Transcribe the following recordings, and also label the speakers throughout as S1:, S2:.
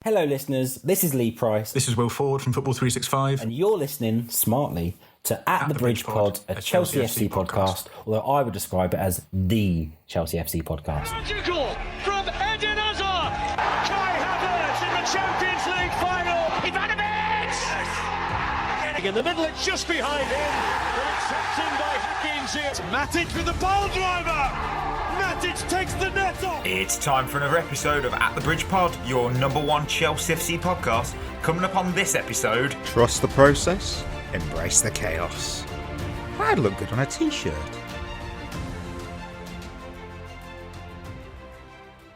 S1: Hello, listeners. This is Lee Price.
S2: This is Will Ford from Football 365.
S1: And you're listening smartly to At the Bridge Pod, a Chelsea FC podcast, although I would describe it as the Chelsea FC podcast.
S3: Magical from Eden Hazard! Kai Havertz in the Champions League final! Ivanovic! In the middle, it's just behind him, but it's tapped in by Higgins here. Matic with the ball driver! Matic takes the net off!
S4: It's time for another episode of At the Bridge Pod, your number one Chelsea FC podcast. Coming up on this episode...
S5: Trust the process, embrace the chaos. That'd look good on a t-shirt.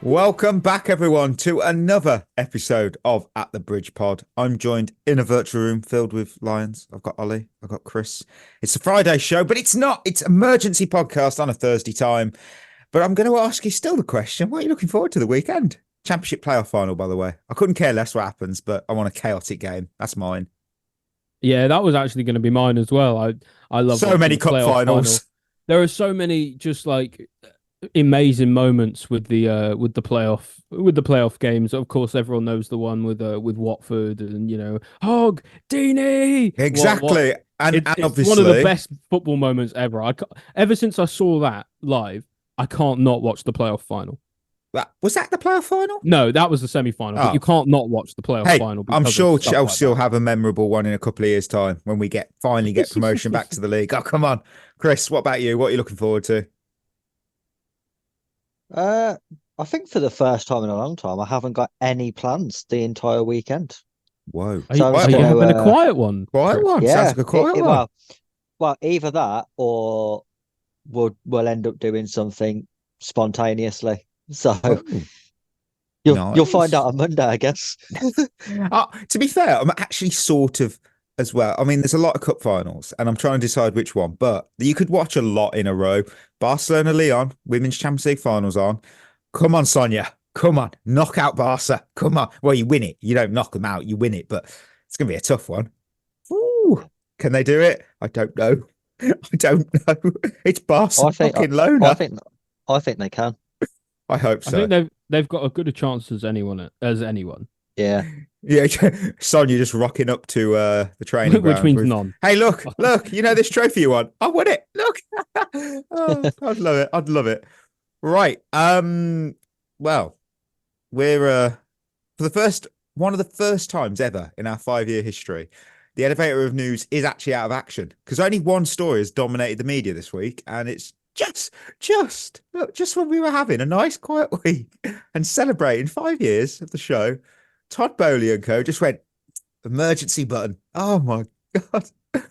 S5: Welcome back, everyone, to another episode of At the Bridge Pod. I'm joined in a virtual room filled with lions. I've got Ollie, I've got Chris. It's a Friday show, but it's not. It's emergency podcast on a Thursday time. But I'm going to ask you still the question, what are you looking forward to the weekend? Championship playoff final, by the way. I couldn't care less what happens, but I want a chaotic game. That's mine.
S6: Yeah, that was actually going to be mine as well. I love
S5: so many cup finals.
S6: There are so many just like amazing moments with the playoff games. Of course, everyone knows the one with Watford and Hog Deeney.
S5: Exactly, and
S6: it's
S5: obviously
S6: one of the best football moments ever. Ever since I saw that live, I can't not watch the playoff final.
S5: Was that the playoff final?
S6: No, that was the semi-final. But you can't not watch the playoff final.
S5: I'm sure Chelsea will have a memorable one in a couple of years' time when we finally get promotion back to the league. Oh, come on. Chris, what about you? What are you looking forward to?
S7: I think for the first time in a long time, I haven't got any plans the entire weekend.
S5: Whoa.
S6: Are you having a quiet one?
S5: Quiet one?
S7: Yeah,
S5: sounds like a quiet one.
S7: Well, either that or we'll end up doing something spontaneously. So you'll find out on Monday, I guess.
S5: To be fair, I'm actually sort of as well. I mean, there's a lot of cup finals and I'm trying to decide which one, but you could watch a lot in a row. Barcelona-Lyon, Women's Champions League finals on. Come on, Sonia. Come on. Knock out Barca. Come on. Well, you win it. You don't knock them out. You win it, but it's going to be a tough one. Ooh, can they do it? I don't know. I don't know. It's Barca fucking Lona.
S7: I think they can.
S5: I hope so.
S6: I think they've got as good a chance as anyone.
S7: Yeah.
S5: Yeah, Sonia just rocking up to the training ground.
S6: Which means none.
S5: Hey, look, you know this trophy you won? I won it. Look. Oh, I'd love it. I'd love it. Right. Well, we're for one of the first times ever in our 5-year history, the elevator of news is actually out of action because only one story has dominated the media this week, and it's just when we were having a nice quiet week and celebrating 5 years of the show, Todd Bowley and co just went emergency button. Oh my God.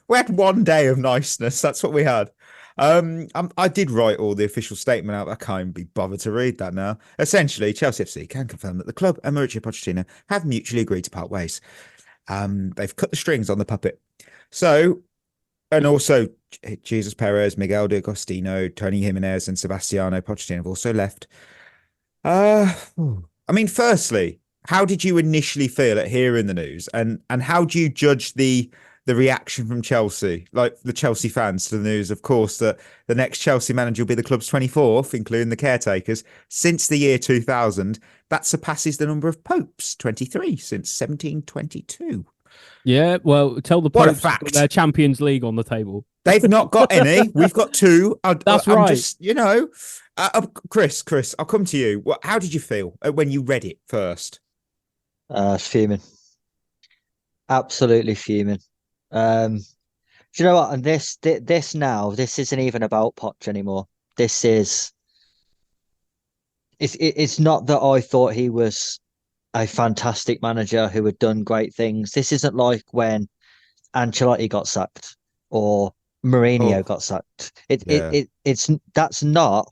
S5: We had 1 day of niceness. That's what we had. I did write all the official statement out. I can't even be bothered to read that now. Essentially, Chelsea FC can confirm that the club and Mauricio Pochettino have mutually agreed to part ways. They've cut the strings on the puppet. So, and also Jesus Perez, Miguel de Agostino, Tony Jimenez and Sebastiano Pochettino have also left. I mean, firstly, how did you initially feel at hearing the news, and how do you judge the reaction from Chelsea, like the Chelsea fans to the news, of course, that the next Chelsea manager will be the club's 24th, including the caretakers, since the year 2000. That surpasses the number of popes, 23, since 1722.
S6: Yeah, well, tell the
S5: What a
S6: Popes
S5: fact.
S6: their Champions League on the table.
S5: They've not got any. We've got two.
S6: That's
S5: I'm
S6: right.
S5: Just, Chris, I'll come to you. How did you feel when you read it first?
S7: Fuming. Absolutely fuming. Do you know what? And this isn't even about Poch anymore. It's not that I thought he was a fantastic manager who had done great things. This isn't like when Ancelotti got sacked or Mourinho got sacked. That's not.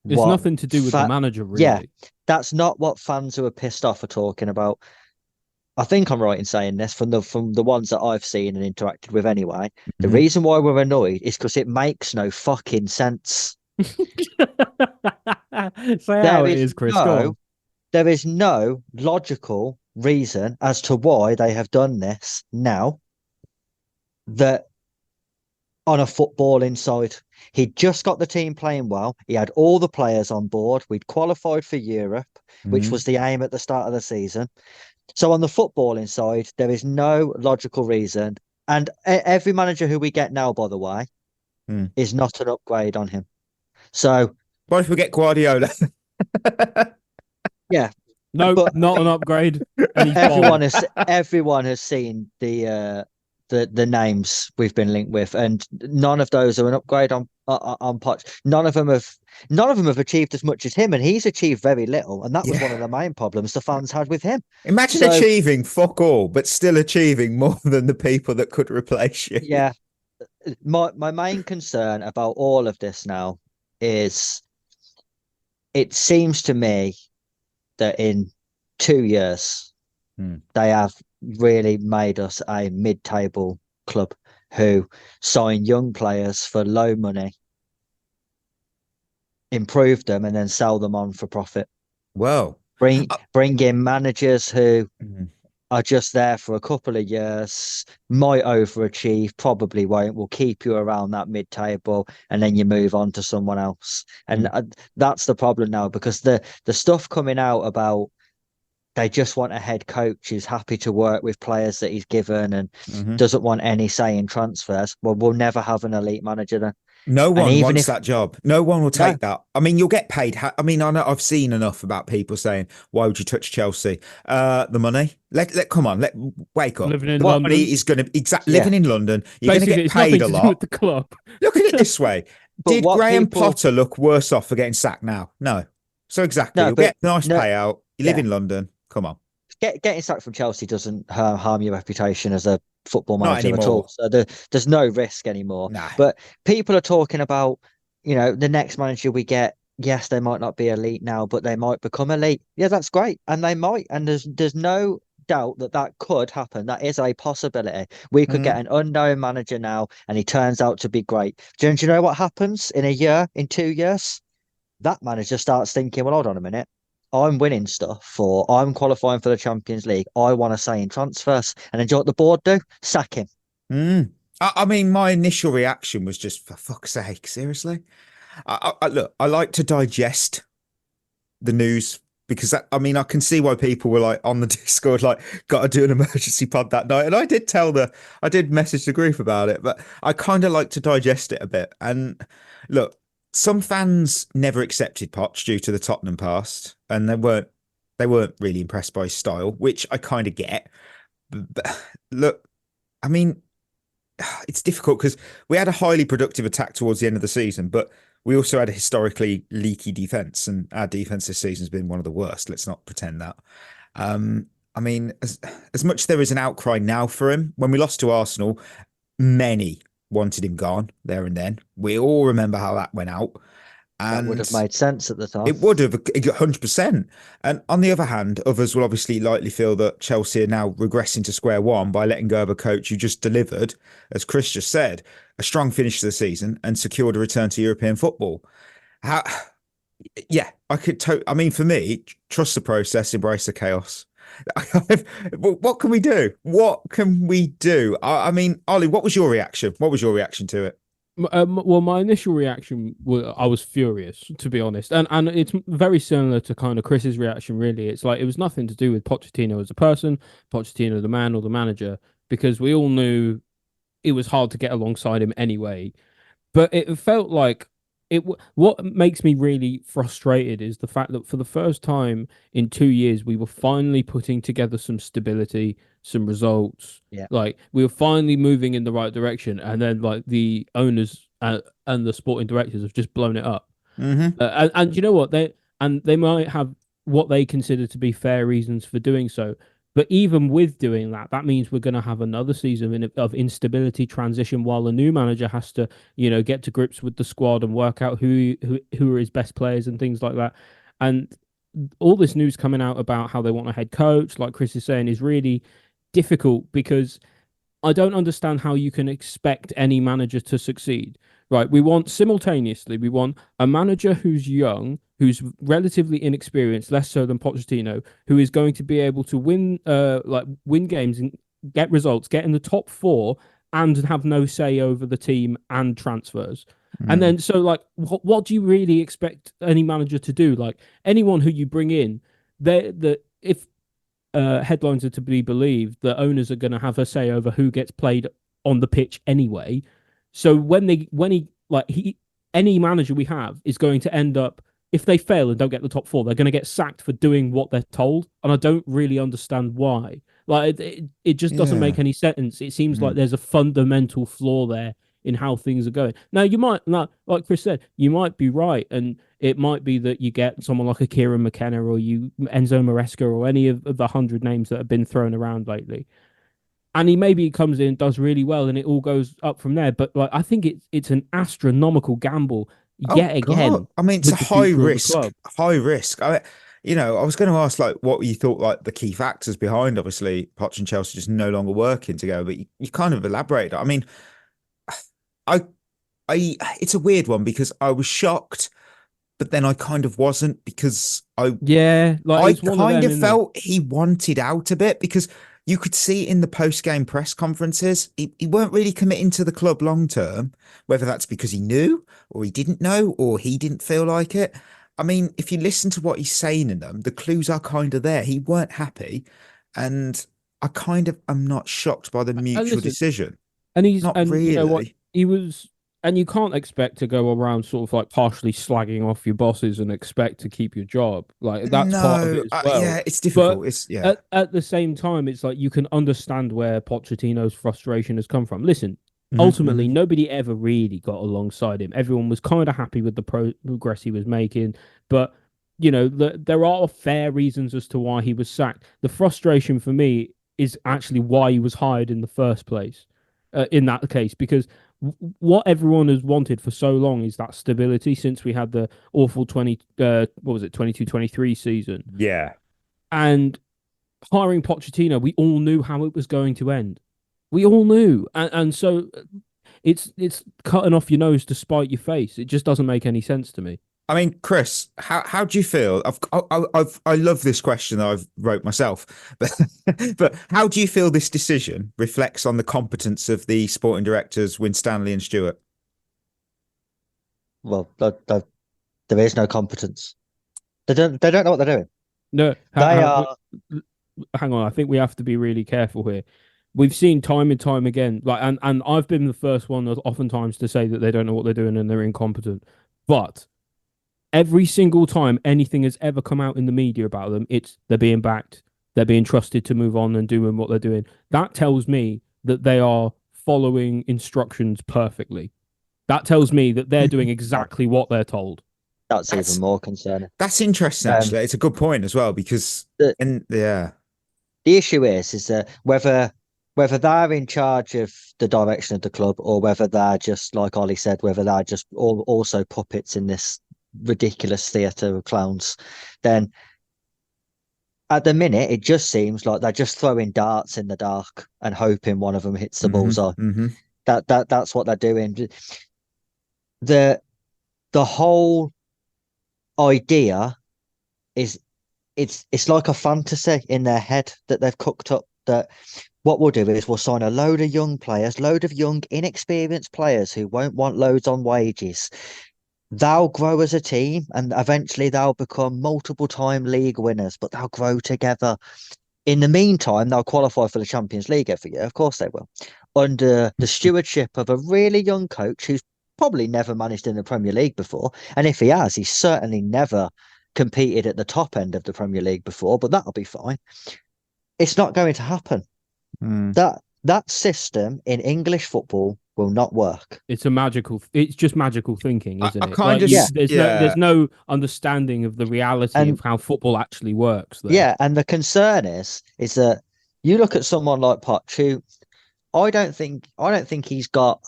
S6: It's nothing to do with the manager, really.
S7: Yeah, that's not what fans who are pissed off are talking about. I think I'm right in saying this from the ones that I've seen and interacted with anyway. Mm-hmm. The reason why we're annoyed is because it makes no fucking sense.
S6: Say how it is, Chris.
S7: There is no logical reason as to why they have done this now that on a footballing side. He'd just got the team playing well. He had all the players on board. We'd qualified for Europe, which was the aim at the start of the season. So on the footballing side, there is no logical reason. And every manager who we get now, by the way, is not an upgrade on him. So
S5: What if we get Guardiola?
S7: yeah,
S6: No,
S7: but
S6: not an upgrade. And he's
S7: everyone has seen the names we've been linked with, and none of those are an upgrade on Poch. None of them have achieved as much as him, and he's achieved very little, and that was one of the main problems the fans had with him.
S5: Imagine achieving fuck all, but still achieving more than the people that could replace you.
S7: Yeah, my main concern about all of this now is it seems to me that in 2 years they have really made us a mid-table club who sign young players for low money, improve them, and then sell them on for profit.
S5: Well,
S7: bring in managers who are just there for a couple of years, might overachieve, probably won't, will keep you around that mid-table, and then you move on to someone else. And that's the problem now, because the stuff coming out about they just want a head coach who's happy to work with players that he's given and doesn't want any say in transfers. Well, we'll never have an elite manager then.
S5: No one wants that job. No one will take that. I mean, you'll get paid. I mean, I know I've seen enough about people saying, "Why would you touch Chelsea?" The money. Come on. Wake up.
S6: Living in
S5: the
S6: London.
S5: Money is going to living in London. You're going to get
S6: it's
S5: paid a
S6: to do
S5: lot.
S6: with the club.
S5: Look at it this way: did Graham Potter look worse off for getting sacked now? No. So exactly, you'll get a nice payout. You live in London. Come on.
S7: Getting sacked from Chelsea doesn't harm your reputation as a football manager at all. So there's no risk anymore.
S5: Nah.
S7: But people are talking about, the next manager we get. Yes, they might not be elite now, but they might become elite. Yeah, that's great, and they might. And there's no doubt that could happen. That is a possibility. We could get an unknown manager now, and he turns out to be great. Do you know what happens in a year, in 2 years? That manager starts thinking, well, hold on a minute. I'm winning stuff, or I'm qualifying for the Champions League. I want to say in transfers. And then do you know what the board do? Sack him.
S5: I mean, my initial reaction was just, for fuck's sake, seriously? Look, I like to digest the news because, I can see why people were like on the Discord, like, got to do an emergency pod that night. And I did message the group about it, but I kind of like to digest it a bit. And look, some fans never accepted Poch due to the Tottenham past, and they weren't really impressed by his style, which I kind of get. But look, I mean, it's difficult because we had a highly productive attack towards the end of the season, but we also had a historically leaky defense, and our defense this season has been one of the worst. Let's not pretend that. I mean, as much as there is an outcry now for him, when we lost to Arsenal, many wanted him gone there and then. We all remember how that went out. And
S7: that would have made sense at the time.
S5: It would have, 100%. And on the other hand, others will obviously likely feel that Chelsea are now regressing to square one by letting go of a coach who just delivered, as Chris just said, a strong finish to the season and secured a return to European football. Yeah, I mean, for me, trust the process, embrace the chaos. What can we do? I mean, Ollie, what was your reaction? What was your reaction to it?
S6: Well, my initial reaction was I was furious, to be honest, and it's very similar to kind of Chris's reaction. Really, it's like it was nothing to do with Pochettino as a person, Pochettino the man or the manager, because we all knew it was hard to get alongside him anyway. But it felt like what makes me really frustrated is the fact that for the first time in 2 years, we were finally putting together some stability, some results.
S7: Yeah.
S6: Like we were finally moving in the right direction. And then like the owners and the sporting directors have just blown it up. And you know what? They might have what they consider to be fair reasons for doing so. But even with doing that, that means we're going to have another season of instability transition while the new manager has to, get to grips with the squad and work out who are his best players and things like that. And all this news coming out about how they want a head coach, like Chris is saying, is really difficult because I don't understand how you can expect any manager to succeed. Right, we want a manager who's young, who's relatively inexperienced, less so than Pochettino, who is going to be able to win games and get results, get in the top four, and have no say over the team and transfers. And then, so like, what do you really expect any manager to do? Like anyone who you bring in, if headlines are to be believed, the owners are going to have a say over who gets played on the pitch anyway. So any manager we have is going to end up, if they fail and don't get the top four, they're going to get sacked for doing what they're told. And I don't really understand why. Like it just doesn't make any sense. It seems like there's a fundamental flaw there in how things are going. Now, you might, like Chris said, you might be right. And it might be that you get someone like a Kieran McKenna or Enzo Maresca or any of the 100 names that have been thrown around lately. And he comes in, does really well, and it all goes up from there. But like, I think it's an astronomical gamble yet again.
S5: God. I mean, it's a high risk. I was going to ask like what you thought like the key factors behind obviously Poch and Chelsea just no longer working together, but you kind of elaborated. I mean, it's a weird one because I was shocked, but then I kind of wasn't because I kind of felt he wanted out a bit because you could see in the post-game press conferences, he weren't really committing to the club long term, whether that's because he knew or he didn't know or he didn't feel like it. I mean, if you listen to what he's saying in them, the clues are kind of there. He weren't happy. And I kind of am not shocked by the mutual decision.
S6: And he's
S5: not
S6: and
S5: really.
S6: You know what? He was, and you can't expect to go around sort of like partially slagging off your bosses and expect to keep your job. Like that's part of it as well.
S5: Yeah, it's difficult.
S6: But at the same time, it's like you can understand where Pochettino's frustration has come from. Listen, ultimately, nobody ever really got alongside him. Everyone was kind of happy with the progress he was making, but there are fair reasons as to why he was sacked. The frustration for me is actually why he was hired in the first place. In that case, because what everyone has wanted for so long is that stability since we had the awful 22-23 season.
S5: Yeah.
S6: And hiring Pochettino, we all knew how it was going to end. We all knew. And so it's cutting off your nose to spite your face. It just doesn't make any sense to me.
S5: I mean, Chris, how do you feel? I love this question that I've wrote myself, but how do you feel this decision reflects on the competence of the sporting directors Winstanley and Stewart?
S7: Well, there is no competence. They don't know what they're doing.
S6: No, hang on. I think we have to be really careful here. We've seen time and time again, like, and I've been the first one oftentimes to say that they don't know what they're doing and they're incompetent, but every single time anything has ever come out in the media about them, they're being backed, they're being trusted to move on and doing what they're doing. That tells me that they are following instructions perfectly. That tells me that they're doing exactly what they're told.
S7: That's even more concerning.
S5: That's interesting, actually. It's a good point as well, because
S7: the issue is that whether they're in charge of the direction of the club or whether they're just, like Ollie said, whether they're just also puppets in this ridiculous theatre of clowns, then at the minute it just seems like they're just throwing darts in the dark and hoping one of them hits the bullseye. That's what they're doing. The whole idea is it's like a fantasy in their head that they've cooked up, that what we'll do is we'll sign a load of young players, load of young inexperienced players who won't want loads on wages. They'll grow as a team and eventually they'll become multiple time league winners, but they'll grow together. In the meantime, they'll qualify for the Champions League every year. Of course they will. Under the stewardship of a really young coach who's probably never managed in the Premier League before. And if he has, he's certainly never competed at the top end of the Premier League before, but that'll be fine. It's not going to happen. That system in English football will not work.
S6: It's just magical thinking, isn't it? There's no understanding of the reality of how football actually works there.
S7: Yeah, and the concern is that you look at someone like Poch, who I don't think he's got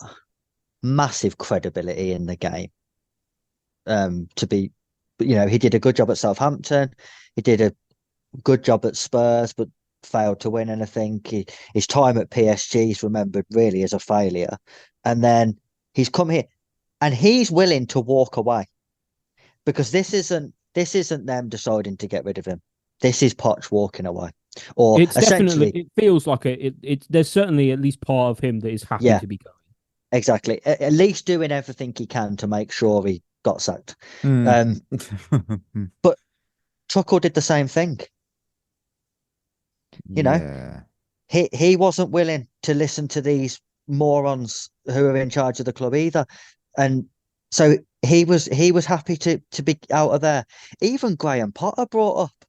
S7: massive credibility in the game. To be, he did a good job at Southampton, he did a good job at Spurs, but failed to win anything. His time at PSG is remembered really as a failure. And then he's come here and he's willing to walk away because this isn't them deciding to get rid of him. This is Poch walking away. Or
S6: it's essentially, it feels like there's certainly at least part of him that is happy to be going.
S7: Exactly. At least doing everything he can to make sure he got sacked. But Tuchel did the same thing. You know,
S5: Yeah.
S7: he wasn't willing to listen to these morons who are in charge of the club either, and so he was happy to be out of there. Even Graham Potter brought up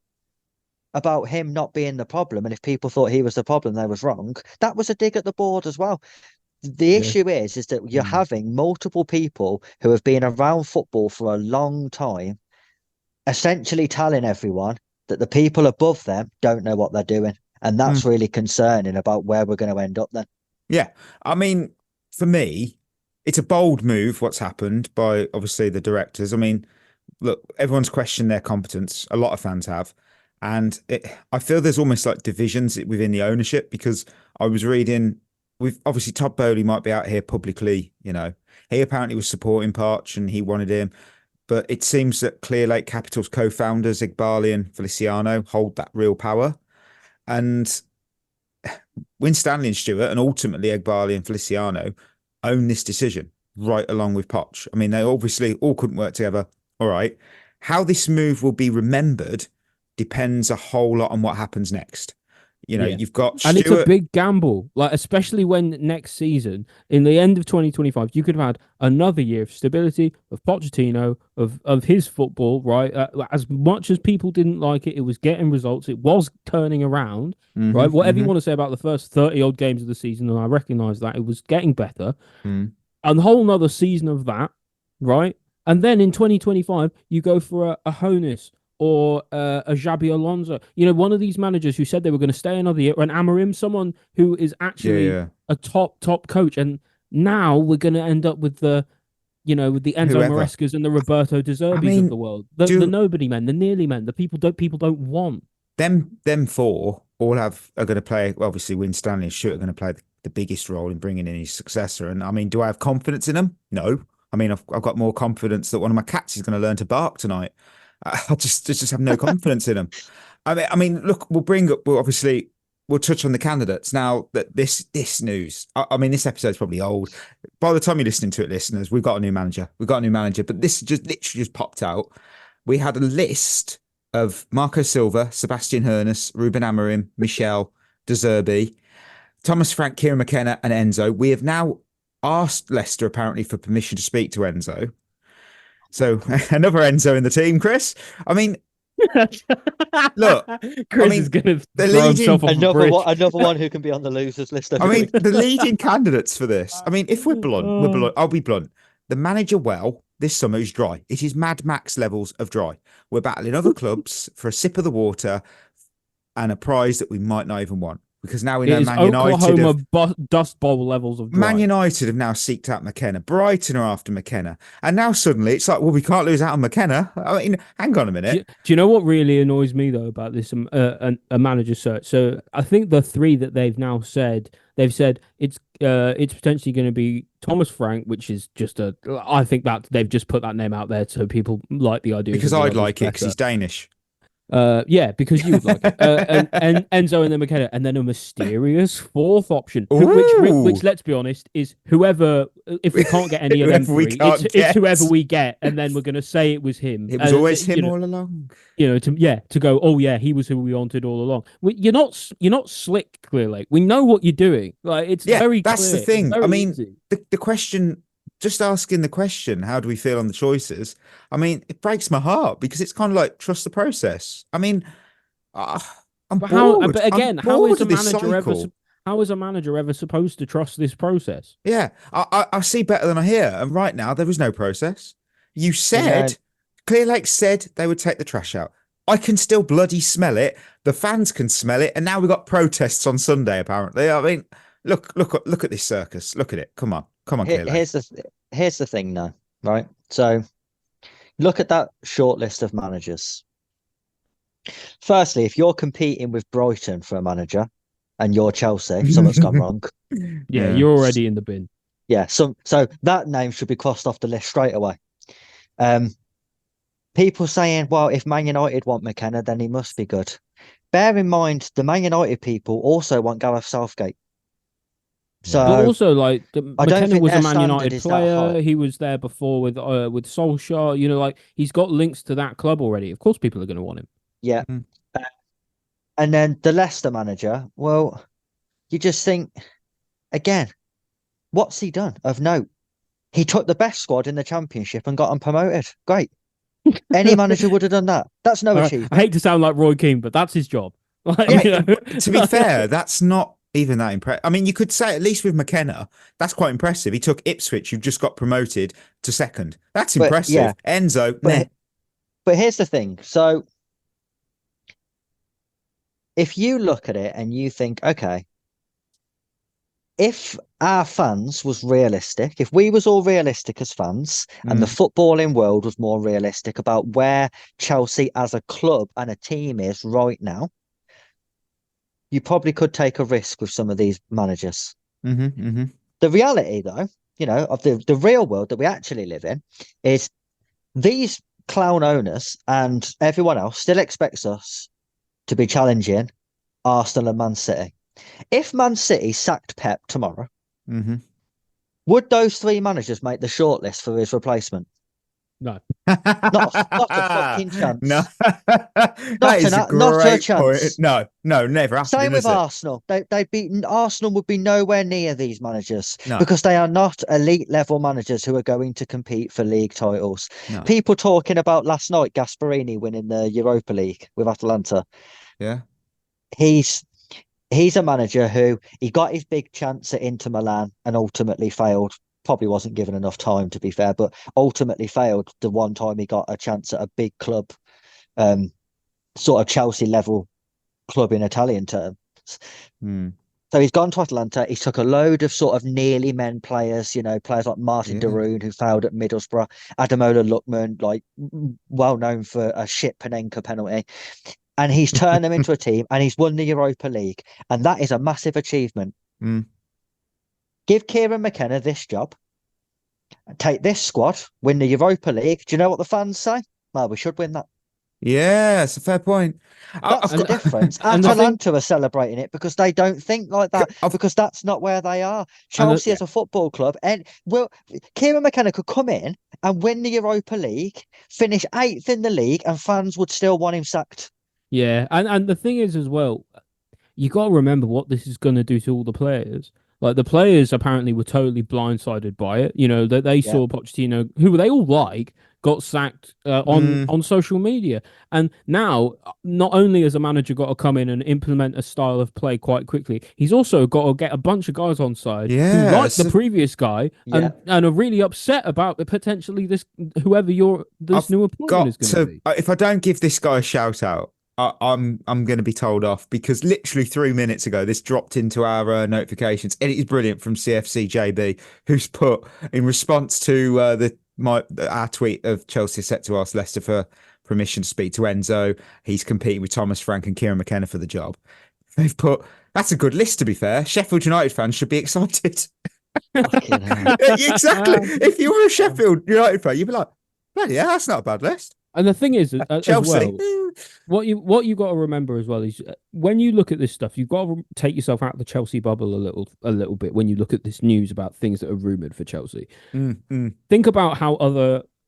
S7: about him not being the problem, and if people thought he was the problem, they was wrong. That was a dig at the board as well. The issue is that you're having multiple people who have been around football for a long time, essentially telling everyone that the people above them don't know what they're doing. And that's really concerning about where we're going to end up then.
S5: Yeah. I mean, for me, it's a bold move what's happened by obviously the directors. I mean, look, everyone's questioned their competence. A lot of fans have. And I feel there's almost like divisions within the ownership, because I was reading, with obviously Todd Bowley might be out here publicly, you know, he apparently was supporting Parch and he wanted him. But it seems that Clear Lake Capital's co-founders, Igbali and Feliciano, hold that real power. And Winstanley and Stewart, and ultimately Igbali and Feliciano, own this decision right along with Poch. I mean, they obviously all couldn't work together. All right. How this move will be remembered depends a whole lot on what happens next. You know, you've got
S6: and
S5: Stewart...
S6: it's a big gamble, like especially when next season, in the end of 2025, you could have had another year of stability, of Pochettino, of his football, right? As much as people didn't like it, it was getting results, it was turning around, right? Whatever you want to say about the first 30 odd games of the season, and I recognize that it was getting better, and a whole nother season of that, right? And then in 2025, you go for a Honus or a Xabi Alonso. You know, one of these managers who said they were going to stay another year, or an Amorim, someone who is actually a top coach. And now we're going to end up with the, you know, with the Enzo Marescas and the Roberto De Zerbis of the world. The nobody men, the nearly men, the people don't want.
S5: Them four all are going to play, well, obviously Winstanley and Stewart are going to play the biggest role in bringing in his successor. And I mean, do I have confidence in them? No. I mean, I've got more confidence that one of my cats is going to learn to bark tonight. I just have no confidence in them. I mean, look, we'll touch on the candidates now. That this news. I mean, this episode's probably old. By the time you're listening to it, listeners, we've got a new manager. But this just literally just popped out. We had a list of Marco Silva, Sebastian Hoeneß, Ruben Amorim, Michel, De Zerbi, Thomas Frank, Kieran McKenna, and Enzo. We have now asked Leicester apparently for permission to speak to Enzo. So another Enzo in the team, Chris. I mean, look,
S6: Chris is going to throw himself off
S7: another one who can be on the losers list.
S5: I mean, the leading candidates for this. I mean, if we're blunt. I'll be blunt. The manager this summer is dry. It is Mad Max levels of dry. We're battling other clubs for a sip of the water and a prize that we might not even want. Because now we know Man United
S6: Dust Bowl levels of dry.
S5: Man United have now seeked out McKenna. Brighton are after McKenna. And now suddenly it's like, well, we can't lose out on McKenna. I mean, hang on a minute.
S6: Do you know what really annoys me, though, about this a manager search? So I think the three that they've now said, it's potentially going to be Thomas Frank, which is just I think that they've just put that name out there so people like the idea.
S5: Because I'd like it because he's Danish.
S6: Yeah, because you would like it. And Enzo and then McKenna, and then a mysterious fourth option, which let's be honest, is whoever. If we can't get any of them three, it's whoever we get, and then we're gonna say it was him.
S5: It was always him all along.
S6: You know, to go. Oh yeah, he was who we wanted all along. You're not slick, clearly. We know what you're doing. Like it's very.
S5: That's
S6: clear.
S5: The thing. I mean,
S6: easy.
S5: the question. Just asking the question, how do we feel on the choices? I mean, it breaks my heart because it's kind of like trust the process. I mean, I'm bored.
S6: But again,
S5: how is
S6: a manager ever supposed to trust this process?
S5: Yeah, I see better than I hear. And right now, there was no process. You said, Clear Lake said they would take the trash out. I can still bloody smell it. The fans can smell it. And now we've got protests on Sunday, apparently. I mean, look at this circus. Look at it. Come on, Clear Lake.
S7: Here's the thing now, right? So look at that short list of managers. Firstly, if you're competing with Brighton for a manager and you're Chelsea, something's gone wrong.
S6: Yeah, you're already in the bin.
S7: Yeah, so that name should be crossed off the list straight away. People saying, well, if Man United want McKenna, then he must be good. Bear in mind, the Man United people also want Gareth Southgate. So,
S6: but also, like, McKenna was a Man United player. He was there before with Solskjaer. You know, like he's got links to that club already. Of course, people are going to want him.
S7: Yeah, And then the Leicester manager, well, you just think, again, what's he done of note? He took the best squad in the Championship and got them promoted. Great. Any manager would have done that. That's no
S6: I
S7: achievement.
S6: hate to sound like Roy Keane, but that's his job. Like,
S5: Yeah,
S6: you know?
S5: to be fair, that's not even that impressive. I mean, you could say at least with McKenna, that's quite impressive. He took Ipswich, who've just got promoted to second. That's
S7: But,
S5: impressive.
S7: yeah.
S5: Enzo,
S7: But, but here's the thing. So if you look at it and you think, okay, if our fans was realistic, if we was all realistic as fans, and the footballing world was more realistic about where Chelsea as a club and a team is right now, you probably could take a risk with some of these managers. The reality, though, you know, of the real world that we actually live in is these clown owners and everyone else still expects us to be challenging Arsenal and Man City. If Man City sacked Pep tomorrow, would those three managers make the shortlist for his replacement?
S6: No.
S7: Not a fucking chance.
S5: No, that is a
S7: not a
S5: great
S7: chance.
S5: point. No, never happening.
S7: Same with
S5: is it?
S7: Arsenal. Arsenal would be nowhere near these managers
S5: No.
S7: because they are not elite level managers who are going to compete for league titles.
S5: No.
S7: People talking about last night Gasperini winning the Europa League with Atalanta.
S5: Yeah.
S7: He's a manager who he got his big chance at Inter Milan and ultimately failed. Probably wasn't given enough time, to be fair, but ultimately failed the one time he got a chance at a big club, sort of Chelsea level club in Italian terms. So he's gone to Atalanta. He's took a load of sort of nearly men players, you know, players like Martin de Roon, who failed at Middlesbrough, Ademola Lookman, like well known for a shit Panenka penalty. And he's turned them into a team and he's won the Europa League. And that is a massive achievement. Give Kieran McKenna this job, take this squad, win the Europa League. Do you know what the fans say? Well, we should win that.
S5: Yeah, it's a fair point.
S7: That's the difference. Atalanta are celebrating it because they don't think like that, because that's not where they are. Chelsea as a football club, and Kieran McKenna could come in and win the Europa League, finish 8th in the league, and fans would still want him sacked.
S6: Yeah, and the thing is as well, you got to remember what this is going to do to all the players. Like the players apparently were totally blindsided by it. You know, that they saw Pochettino, who they all like, got sacked on social media. And now, not only has a manager got to come in and implement a style of play quite quickly, he's also got to get a bunch of guys on side who like the previous guy and are really upset about potentially this whoever this new appointment is going to be.
S5: If I don't give this guy a shout out, I'm going to be told off, because literally 3 minutes ago this dropped into our notifications, and it is brilliant, from CFC JB, who's put in response to our tweet of Chelsea set to ask Leicester for permission to speak to Enzo. He's competing with Thomas Frank and Kieran McKenna for the job. They've put, that's a good list, to be fair. Sheffield United fans should be excited. Exactly. If you were a Sheffield United fan, you'd be like, bloody yeah, that's not a bad list.
S6: And the thing is,
S5: Chelsea.
S6: as well, what you got to remember as well is when you look at this stuff, you've got to take yourself out of the Chelsea bubble a little bit when you look at this news about things that are rumored for Chelsea. Think about how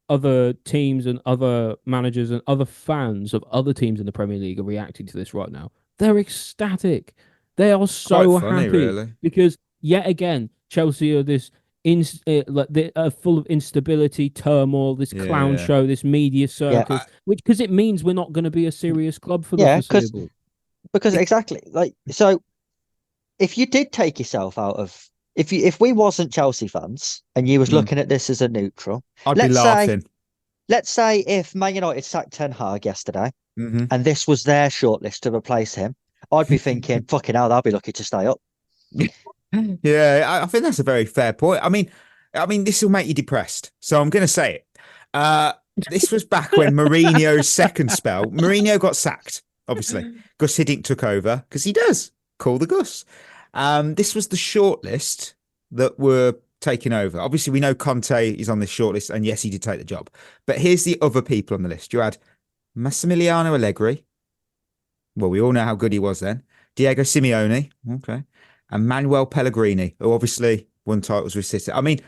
S6: other teams and other managers and other fans of other teams in the Premier League are reacting to this right now. They're ecstatic. They are so happy, really, because yet again Chelsea are this full of instability, turmoil, this clown show, this media circus, because it means we're not going to be a serious club for the foreseeable.
S7: Because exactly, like, so if you did take yourself out of, if we wasn't Chelsea fans and you was looking at this as a neutral,
S5: I'd be laughing.
S7: Let's say if Man United sacked Ten Hag yesterday and this was their shortlist to replace him, I'd be thinking, fucking hell, they'll be lucky to stay up.
S5: Yeah, I think that's a very fair point. I mean, this will make you depressed, so I'm going to say it. This was back when Mourinho's second spell. Mourinho got sacked, obviously. Gus Hiddink took over, because he does call the Gus. This was the shortlist that were taken over. Obviously, we know Conte is on this shortlist, and yes, he did take the job. But here's the other people on the list. You had Massimiliano Allegri. Well, we all know how good he was then. Diego Simeone. Okay. And Manuel Pellegrini, who obviously won titles with City. I mean,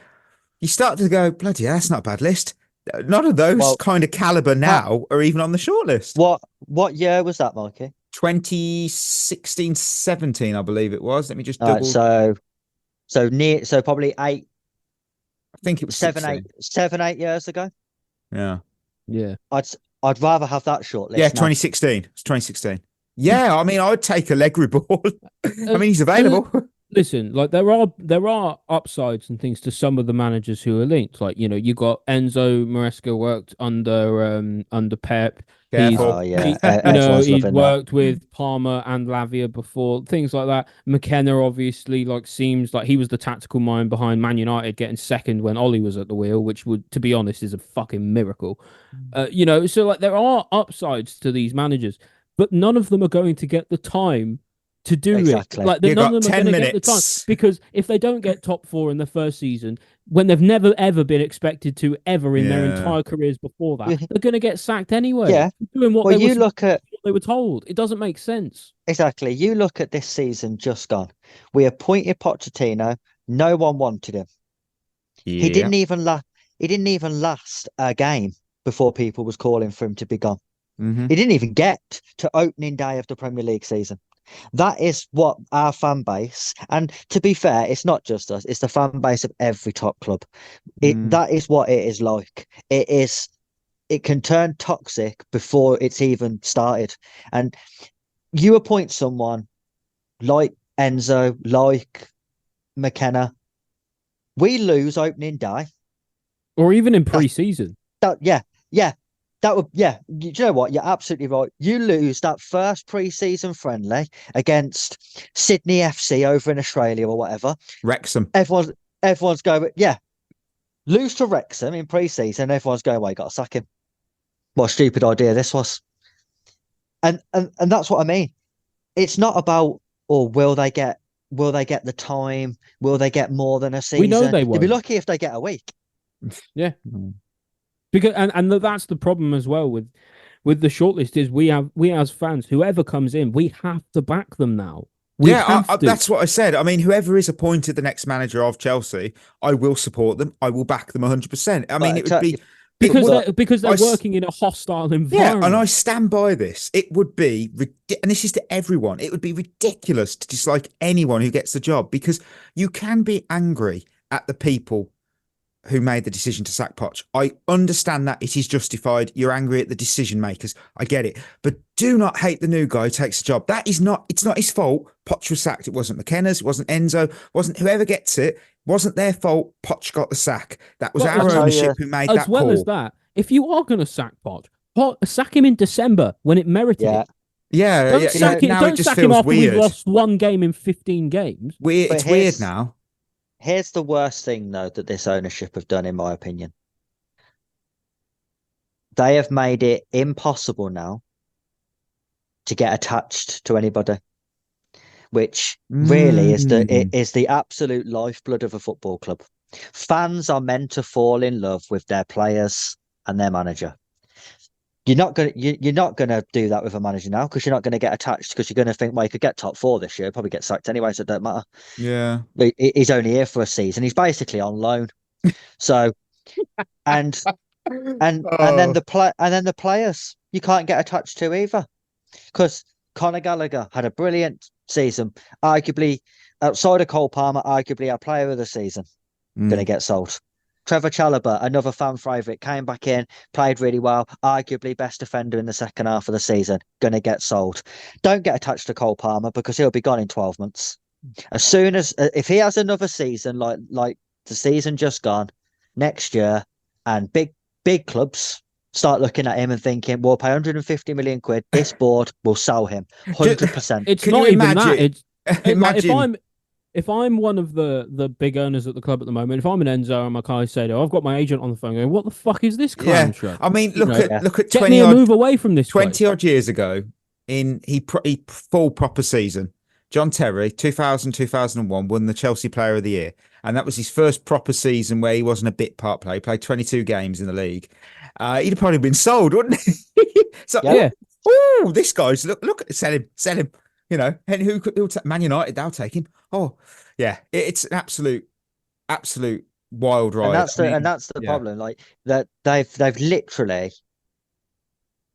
S5: you start to go, bloody hell, that's not a bad list. None of those kind of caliber now are even on the shortlist.
S7: What year was that, Mikey?
S5: 2016, 17, I believe it was. Let me just
S7: All right,
S5: double.
S7: so probably
S5: I think it was 16.
S7: 8 years ago.
S5: Yeah.
S6: Yeah.
S7: I'd rather have that short list
S5: Yeah,
S7: now.
S5: 2016. It's 2016. Yeah, I mean, I'd take Allegri ball. I mean, he's available.
S6: Listen, like there are upsides and things to some of the managers who are linked. Like, you know, you got Enzo Maresca worked under Pep.
S5: Careful.
S7: Oh yeah,
S6: He's
S7: everyone's
S6: he's
S7: loving that.
S6: worked with Palmer and Lavia before, things like that. McKenna obviously like seems like he was the tactical mind behind Man United getting second when Ollie was at the wheel, which would, to be honest, is a fucking miracle. So like there are upsides to these managers, but none of them are going to get the time to do
S7: Exactly.
S6: it. Like
S5: You
S6: none
S5: got
S6: of them are
S5: 10
S6: going to get the time
S5: minutes.
S6: because if they don't get top four in the first season, when they've never ever been expected to ever in their
S5: Yeah.
S6: entire careers before that, they're going to get sacked anyway.
S7: Yeah.
S6: Doing what
S7: Well,
S6: they
S7: you look at
S6: what they were told. It doesn't make sense.
S7: exactly. You look at this season just gone. We appointed Pochettino. No one wanted him. He
S5: Yeah.
S7: didn't even last. He didn't even last a game before people was calling for him to be gone.
S5: Mhm.
S7: He didn't even get to opening day of the Premier League season. That is what our fan base, and to be fair, it's not just us, it's the fan base of every top club. That is what it is like. It can turn toxic before it's even started. And you appoint someone like Enzo, like McKenna, we lose opening day.
S6: Or even in pre-season.
S7: Yeah. That would, yeah. You know what? You're absolutely right. You lose that first pre-season friendly against Sydney FC over in Australia or whatever.
S5: Wrexham.
S7: Everyone's going, yeah. Lose to Wrexham in pre-season. Everyone's going, well, you got to sack him. What a stupid idea this was. And that's what I mean. It's not about, or will they get the time? Will they get more than a season?
S6: We know they
S7: They'd be
S6: won't.
S7: lucky if they get a week.
S6: Yeah. Because and that's the problem as well with the shortlist is we as fans, whoever comes in, we have to back them now.
S5: That's what I said. I mean, whoever is appointed the next manager of Chelsea, I will support them. I will back them 100%. I mean, it would be
S6: because they're working in a hostile environment.
S5: Yeah, and I stand by this. It would be, and this is to everyone, it would be ridiculous to dislike anyone who gets the job, because you can be angry at the people who made the decision to sack Poch. I understand that it is justified. You're angry at the decision makers. I get it. But do not hate the new guy who takes the job. It's not his fault. Poch was sacked. It wasn't McKenna's. It wasn't Enzo. It wasn't whoever gets it. It wasn't their fault. Poch got the sack. That was our ownership who made that call.
S6: As well as that, if you are going to sack Poch, sack him in December when it merited it.
S5: Yeah.
S6: Don't sack him, don't sack him after we've lost one game in 15 games.
S5: It's weird now.
S7: Here's the worst thing, though, that this ownership have done, in my opinion. They have made it impossible now to get attached to anybody, which really is the absolute lifeblood of a football club. Fans are meant to fall in love with their players and their manager. You're not gonna do that with a manager now, because you're not gonna get attached, because you're gonna think, well, he could get top four this year, probably get sacked anyway, so it don't matter.
S5: Yeah,
S7: he's only here for a season. He's basically on loan. So, and then the players you can't get attached to either, because Conor Gallagher had a brilliant season, arguably outside of Cole Palmer, arguably our player of the season. Gonna get sold. Trevor Chalobah, another fan favourite, came back in, played really well, arguably best defender in the second half of the season, going to get sold. Don't get attached to Cole Palmer, because he'll be gone in 12 months. As soon as, if he has another season like the season just gone, next year, and big clubs start looking at him and thinking, we'll pay 150 million quid, this board will sell him 100%.
S6: It's not even that. Imagine. If I'm one of the big owners at the club at the moment, if I'm an Enzo and Makai Sado, I've got my agent on the phone going, what the fuck is this clown show?
S5: I mean, look at
S6: 20 odd, move away from this
S5: 20 odd years ago, he full proper season. John Terry, 2000-2001, won the Chelsea Player of the Year. And that was his first proper season where he wasn't a bit part player. He played 22 games in the league. He'd have probably been sold, wouldn't he? So,
S6: yeah.
S5: Oh, this guy's, look, sell him. You know, and who'll take Man United? They'll take him. Oh, yeah, it's an absolute wild ride.
S7: And that's the problem. Like that, they've literally,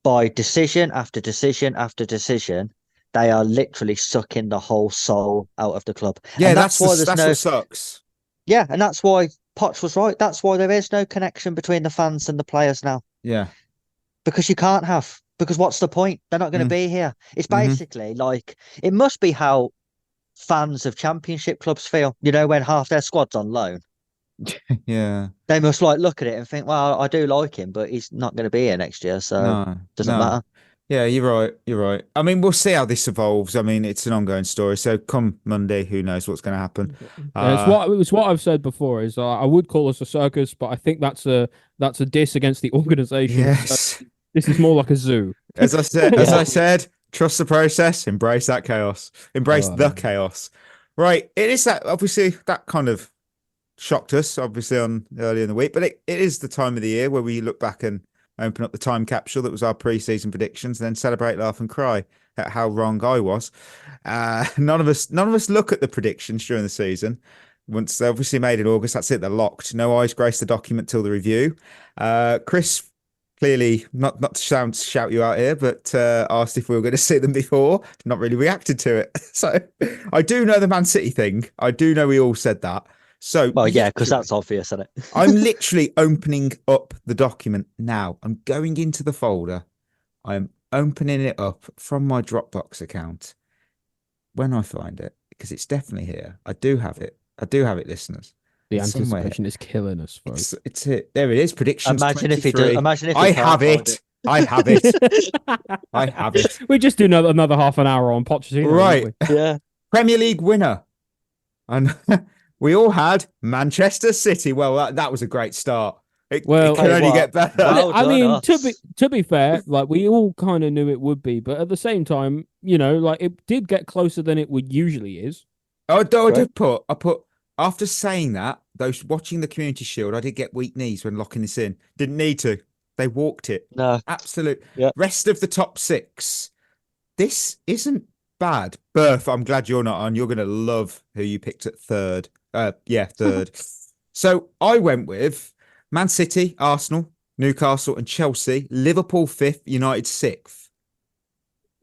S7: by decision after decision after decision, they are literally sucking the whole soul out of the club.
S5: Yeah,
S7: And
S5: that's
S7: why there's
S5: that's
S7: no
S5: what sucks.
S7: yeah, and that's why Potts was right. That's why there is no connection between the fans and the players now.
S5: Yeah.
S7: Because you can't have. Because what's the point? They're not going to
S5: Mm.
S7: be here. It's
S5: Mhm.
S7: basically like it must be how fans of championship clubs feel. You know, when half their squad's on loan,
S5: Yeah.
S7: they must like look at it and think, "Well, I do like him, but he's not going to be here next year, so
S5: No.
S7: doesn't
S5: No.
S7: matter."
S5: Yeah, you're right. You're right. I mean, we'll see how this evolves. I mean, it's an ongoing story. So come Monday, who knows what's going to happen?
S6: Yeah, it's what I've said before. Is I would call us a circus, but I think that's a diss against the organization.
S5: Yes.
S6: This is more like a zoo.
S5: As I said,
S7: Yeah.
S5: trust the process, embrace that chaos, embrace the chaos. Right. It is that obviously that kind of shocked us, obviously, on earlier in the week, but it is the time of the year where we look back and open up the time capsule that was our pre-season predictions, and then celebrate, laugh, and cry at how wrong I was. None of us look at the predictions during the season. Once they're obviously made in August, that's it. They're locked. No eyes grace the document till the review. Chris clearly not to shout you out here, but asked if we were going to see them before. Not really reacted to it. So I do know the Man City thing. I do know we all said that. So
S7: Well, yeah, because that's obvious, isn't it?
S5: I'm literally opening up the document now. I'm going into the folder. I'm opening it up from my Dropbox account when I find it, because it's definitely here. I do have it. listeners.
S6: The
S5: It's somewhere.
S6: anticipation is killing us, folks.
S5: It's it. There it is. Predictions.
S7: Imagine if he
S5: 23.
S7: does. Imagine if he
S5: I
S7: can't
S5: have
S7: find
S5: it. I have it. I have it.
S6: We just do another half an hour on Pochettino,
S5: Right.
S6: don't we?
S7: Yeah.
S5: Premier League winner. And we all had Manchester City. Well, that was a great start. It can
S7: Hey,
S5: only
S7: well,
S5: get better.
S7: well
S6: I
S7: done
S6: mean,
S7: us.
S6: to be fair, like we all kind of knew it would be, but at the same time, like it did get closer than it would usually is.
S5: I put after saying that, those watching the Community Shield, I did get weak knees when locking this in. Didn't need to. They walked it.
S7: No.
S5: Absolute.
S7: Yeah.
S5: Rest of the top six. This isn't bad. Berth, I'm glad you're not on. You're going to love who you picked at third. Third. So I went with Man City, Arsenal, Newcastle, and Chelsea. Liverpool fifth, United sixth.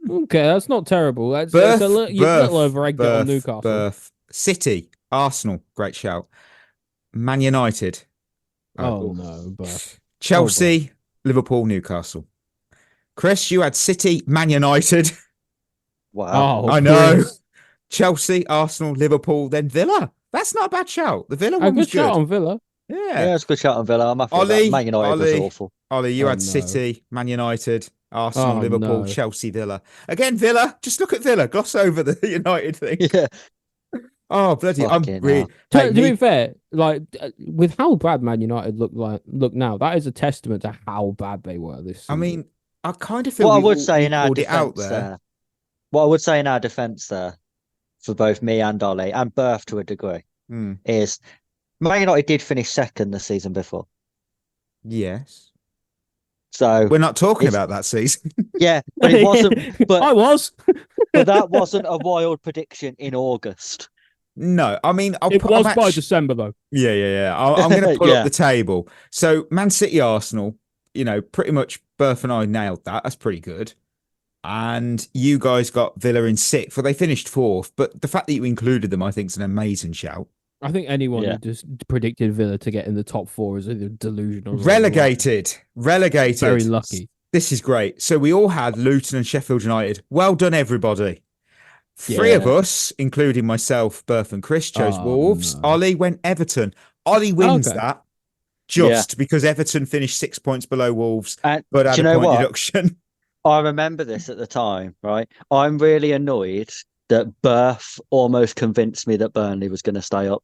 S6: Okay, that's not terrible. That's
S5: Berth,
S6: a little over egged on Newcastle.
S5: Berth. City, Arsenal, great shout. Man United.
S6: Oh no, Berth.
S5: Chelsea, Liverpool, Newcastle. Chris, you had City, Man United.
S7: Wow.
S6: Oh,
S5: I know.
S6: Chris.
S5: Chelsea, Arsenal, Liverpool, then Villa. That's not a bad shout. The Villa
S6: A
S5: one was
S6: good shot
S5: good.
S6: on Villa.
S7: Yeah, it's a good shot on Villa. I'm happy with
S5: Ollie,
S7: that. Man United was awful.
S5: Ollie, you
S6: Oh,
S5: had
S6: no.
S5: City, Man United, Arsenal,
S6: Oh,
S5: Liverpool,
S6: no.
S5: Chelsea, Villa. Again, Villa. Just look at Villa. Gloss over the United thing.
S7: Yeah.
S5: Oh, bloody! I'm
S7: Fucking
S5: really.
S7: hell.
S6: To be fair, like with how bad Man United look now, that is a testament to how bad they were this season.
S5: I mean, I kind of feel
S7: What I
S5: we
S7: would
S5: all
S7: say in our
S5: called it out
S7: defence
S5: there.
S7: there. What I would say in our defence there, for both me and Ollie, and Berth to a degree,
S5: Hmm.
S7: is Man United did finish second the season before.
S5: Yes,
S7: So
S5: we're not talking
S7: It's-
S5: about that season.
S7: yeah, but it wasn't. But
S6: I was.
S7: but that wasn't a wild prediction in August.
S5: No, I mean,
S6: It was by December though.
S5: Yeah. I'm going to pull
S7: Yeah.
S5: up the table. So, Man City, Arsenal, pretty much Berth and I nailed that. That's pretty good. And you guys got Villa in sixth. Well, they finished fourth, but the fact that you included them, I think, is an amazing shout.
S6: I think anyone
S7: Yeah.
S6: who just predicted Villa to get in the top four is either delusional. or
S5: Relegated.
S6: Very lucky.
S5: This is great. So we all had Luton and Sheffield United. Well done, everybody. Three
S7: Yeah.
S5: of us, including myself, Berth and Chris, chose
S6: Oh,
S5: Wolves.
S6: no.
S5: Ollie went Everton. Ollie wins
S6: Okay.
S5: that just because Everton finished 6 points below Wolves,
S7: And
S5: but
S7: do
S5: had
S7: you
S5: a
S7: know
S5: point
S7: what?
S5: deduction.
S7: I remember this at the time, right? I'm really annoyed that Berth almost convinced me that Burnley was going to stay up.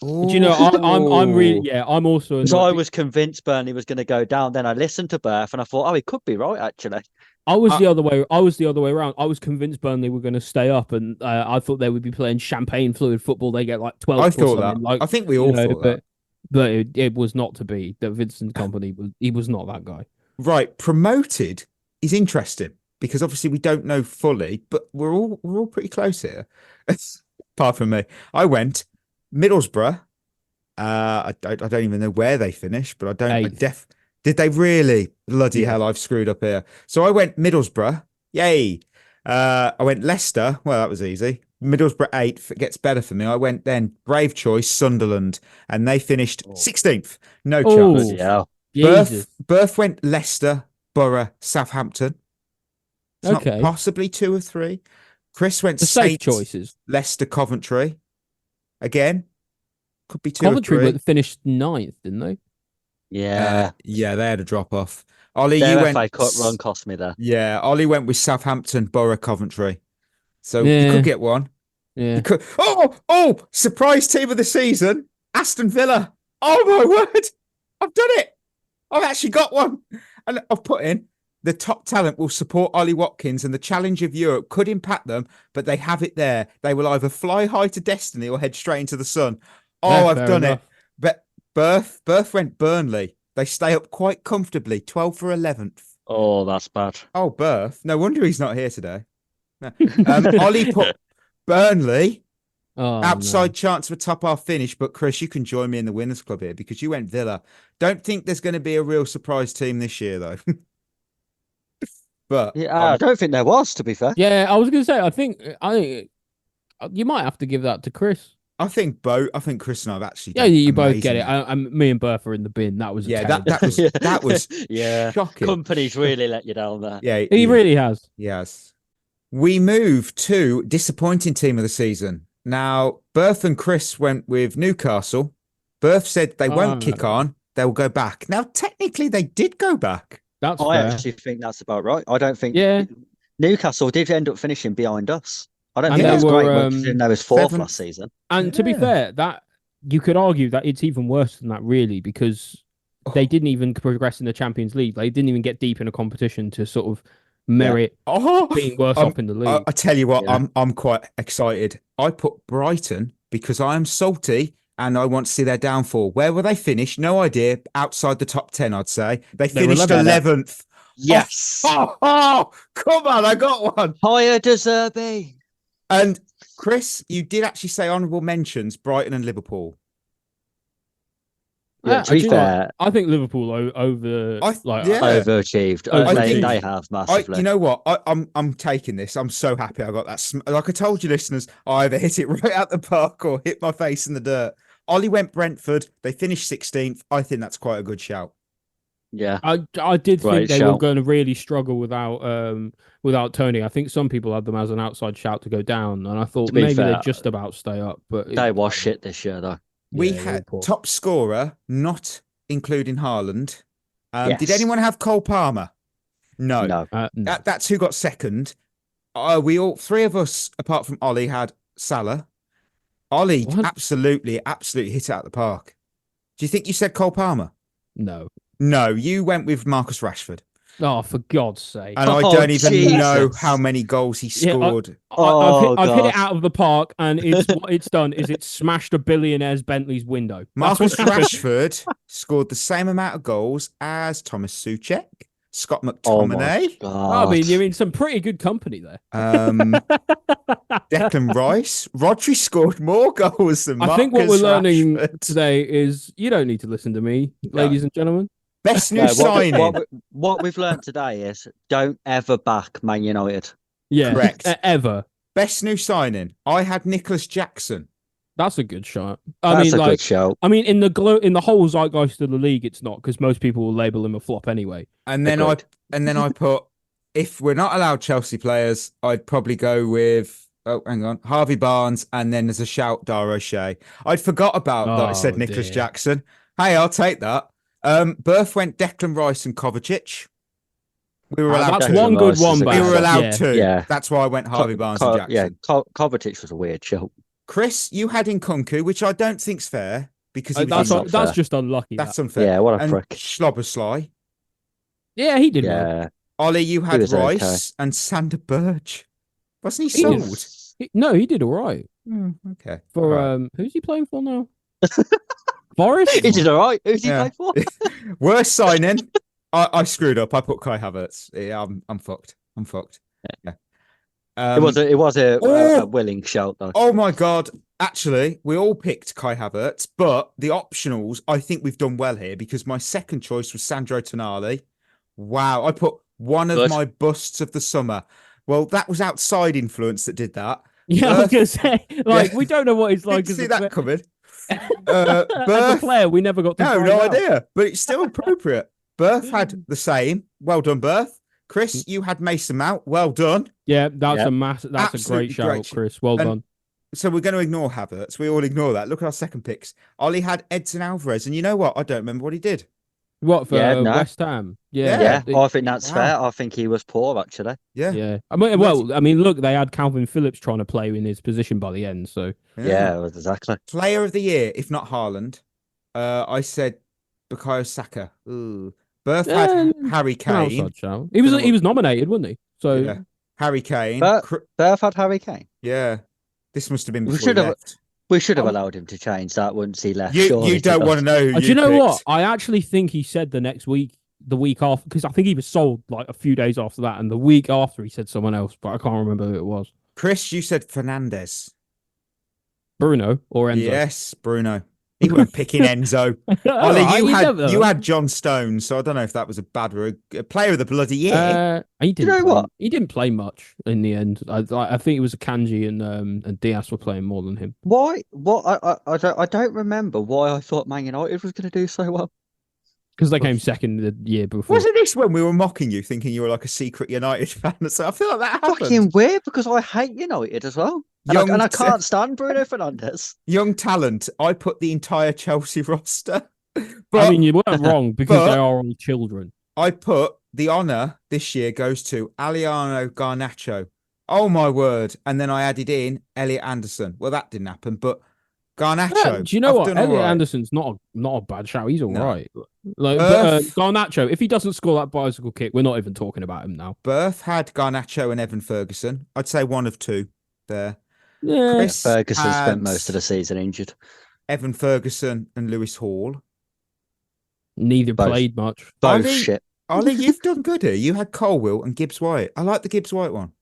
S6: But I'm really I'm also
S7: So
S6: annoyed
S7: I was convinced Burnley was going to go down. Then I listened to Berth and I thought, oh, he could be right actually.
S6: I was the other way. I was the other way around. I was convinced Burnley were going to stay up, and I thought they would be playing champagne fluid football. They get like 12.
S5: I thought that.
S6: Like,
S5: I think we all thought that.
S6: But it was not to be. That Vincent Company was not that guy.
S5: Right, promoted is interesting because obviously we don't know fully, but we're all pretty close here. Apart from me, I went Middlesbrough. I don't even know where they finished, but I don't. Did they really? Bloody hell! I've screwed up here. So I went Middlesbrough. Yay! I went Leicester. Well, that was easy. Middlesbrough 8th. It gets better for me. I went then brave choice Sunderland, and they finished 16th. No
S6: Oh,
S5: chance.
S7: Yeah.
S6: Jesus.
S5: Birth went Leicester, Borough, Southampton. It's not
S6: Okay.
S5: possibly 2 or 3. Chris went
S6: The safe
S5: Saints,
S6: choices.
S5: Leicester, Coventry. Again, could be 2
S6: Coventry
S5: or 3.
S6: finished 9th, didn't they?
S7: Yeah.
S5: Yeah, they had a drop off. Ollie,
S7: Their
S5: you went.
S7: FA Cup run cost me there.
S5: Yeah, Ollie went with Southampton, Borough, Coventry. So you
S6: Yeah.
S5: could get one.
S6: Yeah.
S5: You could. Oh! Surprise team of the season, Aston Villa. Oh my word! I've done it. I've actually got one, and I've put in the top talent will support Ollie Watkins, and the challenge of Europe could impact them, but they have it there. They will either fly high to destiny or head straight into the sun. Oh,
S6: Yeah,
S5: I've
S6: fair
S5: done
S6: enough.
S5: it. But Birth went Burnley. They stay up quite comfortably, 12th for 11th.
S7: Oh, that's bad.
S5: Oh, Birth. No wonder he's not here today. No. Ollie put Burnley.
S6: Oh,
S5: Outside chance of a top half finish, but Chris, you can join me in the winners club here because you went Villa. Don't think there's going to be a real surprise team this year, though. But
S7: Yeah, I don't think there was, to be fair.
S6: Yeah, I was going to say, I think you might have to give that to Chris.
S5: I think Chris and I've actually.
S6: Yeah,
S5: done
S6: you both get it.
S5: amazingly.
S6: Me and Bertha are in the bin. That was a
S5: Yeah,
S6: terrible-
S5: that was
S7: Yeah.
S5: shocking.
S7: Companies really let you down there.
S5: Yeah,
S6: He really has.
S5: Yes. We move to disappointing team of the season. Now, Berth and Chris went with Newcastle. Berth said they won't kick on. They'll go back. Now, technically, they did go back.
S6: That's
S7: I
S6: fair.
S7: actually think that's about right. I don't think
S6: Yeah.
S7: Newcastle did end up finishing behind us. I don't
S6: And
S7: think
S6: they
S7: that's
S6: were,
S7: great considering they was fourth
S5: 7th.
S7: last season.
S6: And to be
S5: Yeah.
S6: fair, that you could argue that it's even worse than that, really, because they didn't even progress in the Champions League. They didn't even get deep in a competition to sort of merit being worse off in the league.
S5: I tell you what,
S7: Yeah.
S5: I'm quite excited. I put Brighton because I am salty and I want to see their downfall. Where will they finish? No idea. Outside the top 10, I'd say. They
S6: They were
S5: finished
S6: 11th.
S5: 11th.
S7: Yes.
S5: Oh, come on, I got one.
S7: Higher Deserby.
S5: And Chris, you did actually say honourable mentions, Brighton and Liverpool.
S7: Yeah, to be
S6: do you know what?
S7: fair,
S6: I think Liverpool over
S5: Yeah.
S7: overachieved.
S6: I
S7: They
S5: think-
S7: have massively.
S5: You know what? I'm taking this. I'm so happy I got that. Like I told you, listeners, I either hit it right out the park or hit my face in the dirt. Ollie went Brentford. They finished 16th. I think that's quite a good shout.
S7: Yeah.
S6: I did think
S7: Great
S6: they were
S7: shout.
S6: going to really struggle without Tony. I think some people had them as an outside shout to go down, and I thought
S7: To be
S6: maybe
S7: fair,
S6: they'd just about stay up. But
S7: They was shit this year, though.
S5: We
S6: Yeah,
S5: had
S6: Liverpool.
S5: top scorer, not including Haaland. Did
S7: Yes.
S5: anyone have Cole Palmer? No.
S7: No.
S6: no.
S5: That's who got second. We all, 3 of us, apart from Ollie, had Salah. Ollie
S6: What?
S5: absolutely hit it out the park. Do you think you said Cole Palmer?
S6: No.
S5: No, you went with Marcus Rashford.
S6: Oh, for God's sake!
S5: And I
S7: Oh,
S5: don't even know
S7: Jesus.
S5: how many goals he
S6: Yeah,
S5: scored.
S6: I've hit
S7: God.
S6: it out of the park, and it's what it's done is it's smashed a billionaire's Bentley's window. That's
S5: Marcus
S6: what's happened.
S5: Rashford scored the same amount of goals as Thomas Soucek, Scott
S7: Oh my
S5: McTominay,
S7: God.
S6: I mean, you're in some pretty good company there.
S5: Declan Rice. Rodri scored more goals than Marcus
S6: I think what we're learning
S5: Rashford.
S6: today is you don't need to listen to me, ladies and gentlemen.
S5: Best new
S7: No,
S5: signing.
S7: what we've learned today is don't ever back Man United.
S6: Yeah,
S5: Correct.
S6: Ever.
S5: Best new signing. I had Nicolas Jackson.
S6: That's a good shot.
S7: That's a good show.
S6: I mean, in the whole zeitgeist of the league, it's not because most people will label him a flop anyway.
S5: And then I put, if we're not allowed Chelsea players, I'd probably go with Harvey Barnes, and then there's a shout Dar O'Shea. I'd forgot about that I said
S6: Oh,
S5: Nicolas
S6: dear.
S5: Jackson. Hey, I'll take that. Berth went Declan Rice and Kovacic. We were allowed
S6: That's
S5: two.
S6: one good
S7: Rice is
S6: one
S7: a
S6: back.
S5: We
S7: good
S5: were allowed
S6: Yeah.
S5: 2.
S7: Yeah.
S5: That's why I went Harvey Barnes and Jackson.
S7: Yeah, Kovacic was a weird show.
S5: Chris, you had Nkunku, which I don't think's fair because he was
S6: That's
S7: not
S5: injured.
S6: that's
S7: fair.
S6: just unlucky.
S5: That's
S6: that.
S5: unfair.
S7: Yeah, what a
S5: and
S7: prick.
S5: Slobbersly.
S6: Yeah, he did well.
S7: Yeah.
S5: Ollie, you had
S7: was
S5: Rice and Sander Burge. Wasn't he
S6: He did.
S5: sold?
S6: No, he did all right.
S5: Okay.
S6: For
S5: All right.
S6: who's he playing for now? Forest.
S7: He did all right. Who's he
S5: Yeah.
S7: play for?
S5: Worst signing. I screwed up. I put Kai Havertz. Yeah, I'm fucked. I'm fucked. Yeah.
S7: It was a
S5: Oh!
S7: willing shout though.
S5: Oh my god. Actually, we all picked Kai Havertz, but the optionals, I think we've done well here because my second choice was Sandro Tonali. Wow. I put one of
S7: Good.
S5: my busts of the summer. Well, that was outside influence that did that.
S6: Yeah, I was gonna say, we don't know what it's like
S5: Didn't
S6: as
S5: see
S6: a
S5: that coming.
S6: as a player. We never got to find
S5: no
S6: out.
S5: idea, but it's still appropriate. Berth had the same. Well done, Berth. Chris, you had Mason Mount. Well done.
S6: Yeah, that's
S7: Yep.
S6: a That's
S5: Absolutely
S6: a great shout,
S5: great.
S6: Chris. Well
S5: And
S6: done.
S5: So we're going to ignore Havertz. We all ignore that. Look at our second picks. Ollie had Edson Alvarez, and you know what? I don't remember what he did.
S6: What for
S7: Yeah, no.
S6: West Ham?
S5: Yeah.
S7: Yeah, I think that's
S5: Wow.
S7: fair. I think he was poor, actually.
S5: Yeah.
S6: Yeah. I mean, look, they had Calvin Phillips trying to play in his position by the end. So
S7: Yeah, exactly.
S5: Player of the year, if not Haaland. I said Bukayo Saka. Ooh. Berth had Harry
S6: an
S5: Kane.
S6: outside shout. He was nominated, wasn't he? So
S5: Yeah. Harry Kane.
S7: Berth had Harry Kane.
S5: Yeah. This must have been
S7: We
S5: before
S7: should
S5: he
S7: have-
S5: left.
S7: We should have allowed him to change that once he left.
S5: You
S7: surely,
S5: don't want to know who
S6: do you know
S5: picked.
S6: what? I actually think he said the week after, because I think he was sold like a few days after that, and the week after he said someone else, but I can't remember who it was.
S5: Chris, you said Fernandez.
S6: Bruno or Enzo?
S5: Yes, Bruno. He wasn't picking Enzo. Ollie, you had John Stones, so I don't know if that was a bad or a player of the bloody year.
S6: He didn't.
S7: You know what?
S6: He didn't play much in the end. I think it was Kanji and Diaz were playing more than him.
S7: Why? What? I don't remember why I thought Man United was going to do so well.
S6: Because they came second the year before.
S5: Wasn't this when we were mocking you, thinking you were like a secret United fan? So I feel like that happened.
S7: Fucking weird, because I hate United as well. And I can't stand Bruno Fernandes.
S5: Young talent. I put the entire Chelsea roster. But
S6: I mean, you weren't wrong because they are all children.
S5: I put the honour this year goes to Aliano Garnacho. Oh my word. And then I added in Elliot Anderson. Well, that didn't happen, but Garnacho.
S6: Yeah, do you know what?
S5: done
S6: Elliot
S5: all right.
S6: Anderson's not a bad shout. He's all
S5: No.
S6: right. But Garnacho, if he doesn't score that bicycle kick, we're not even talking about him now.
S5: Berth had Garnacho and Evan Ferguson. I'd say one of two there.
S6: Yeah.
S5: Chris
S7: Ferguson
S5: had
S7: spent most of the season injured.
S5: Evan Ferguson and Lewis Hall.
S6: Neither
S7: Both.
S6: played much.
S7: Both
S5: Ollie-
S7: shit.
S5: Ollie, you've done good here. You had Colwill and Gibbs White. I like the Gibbs White one,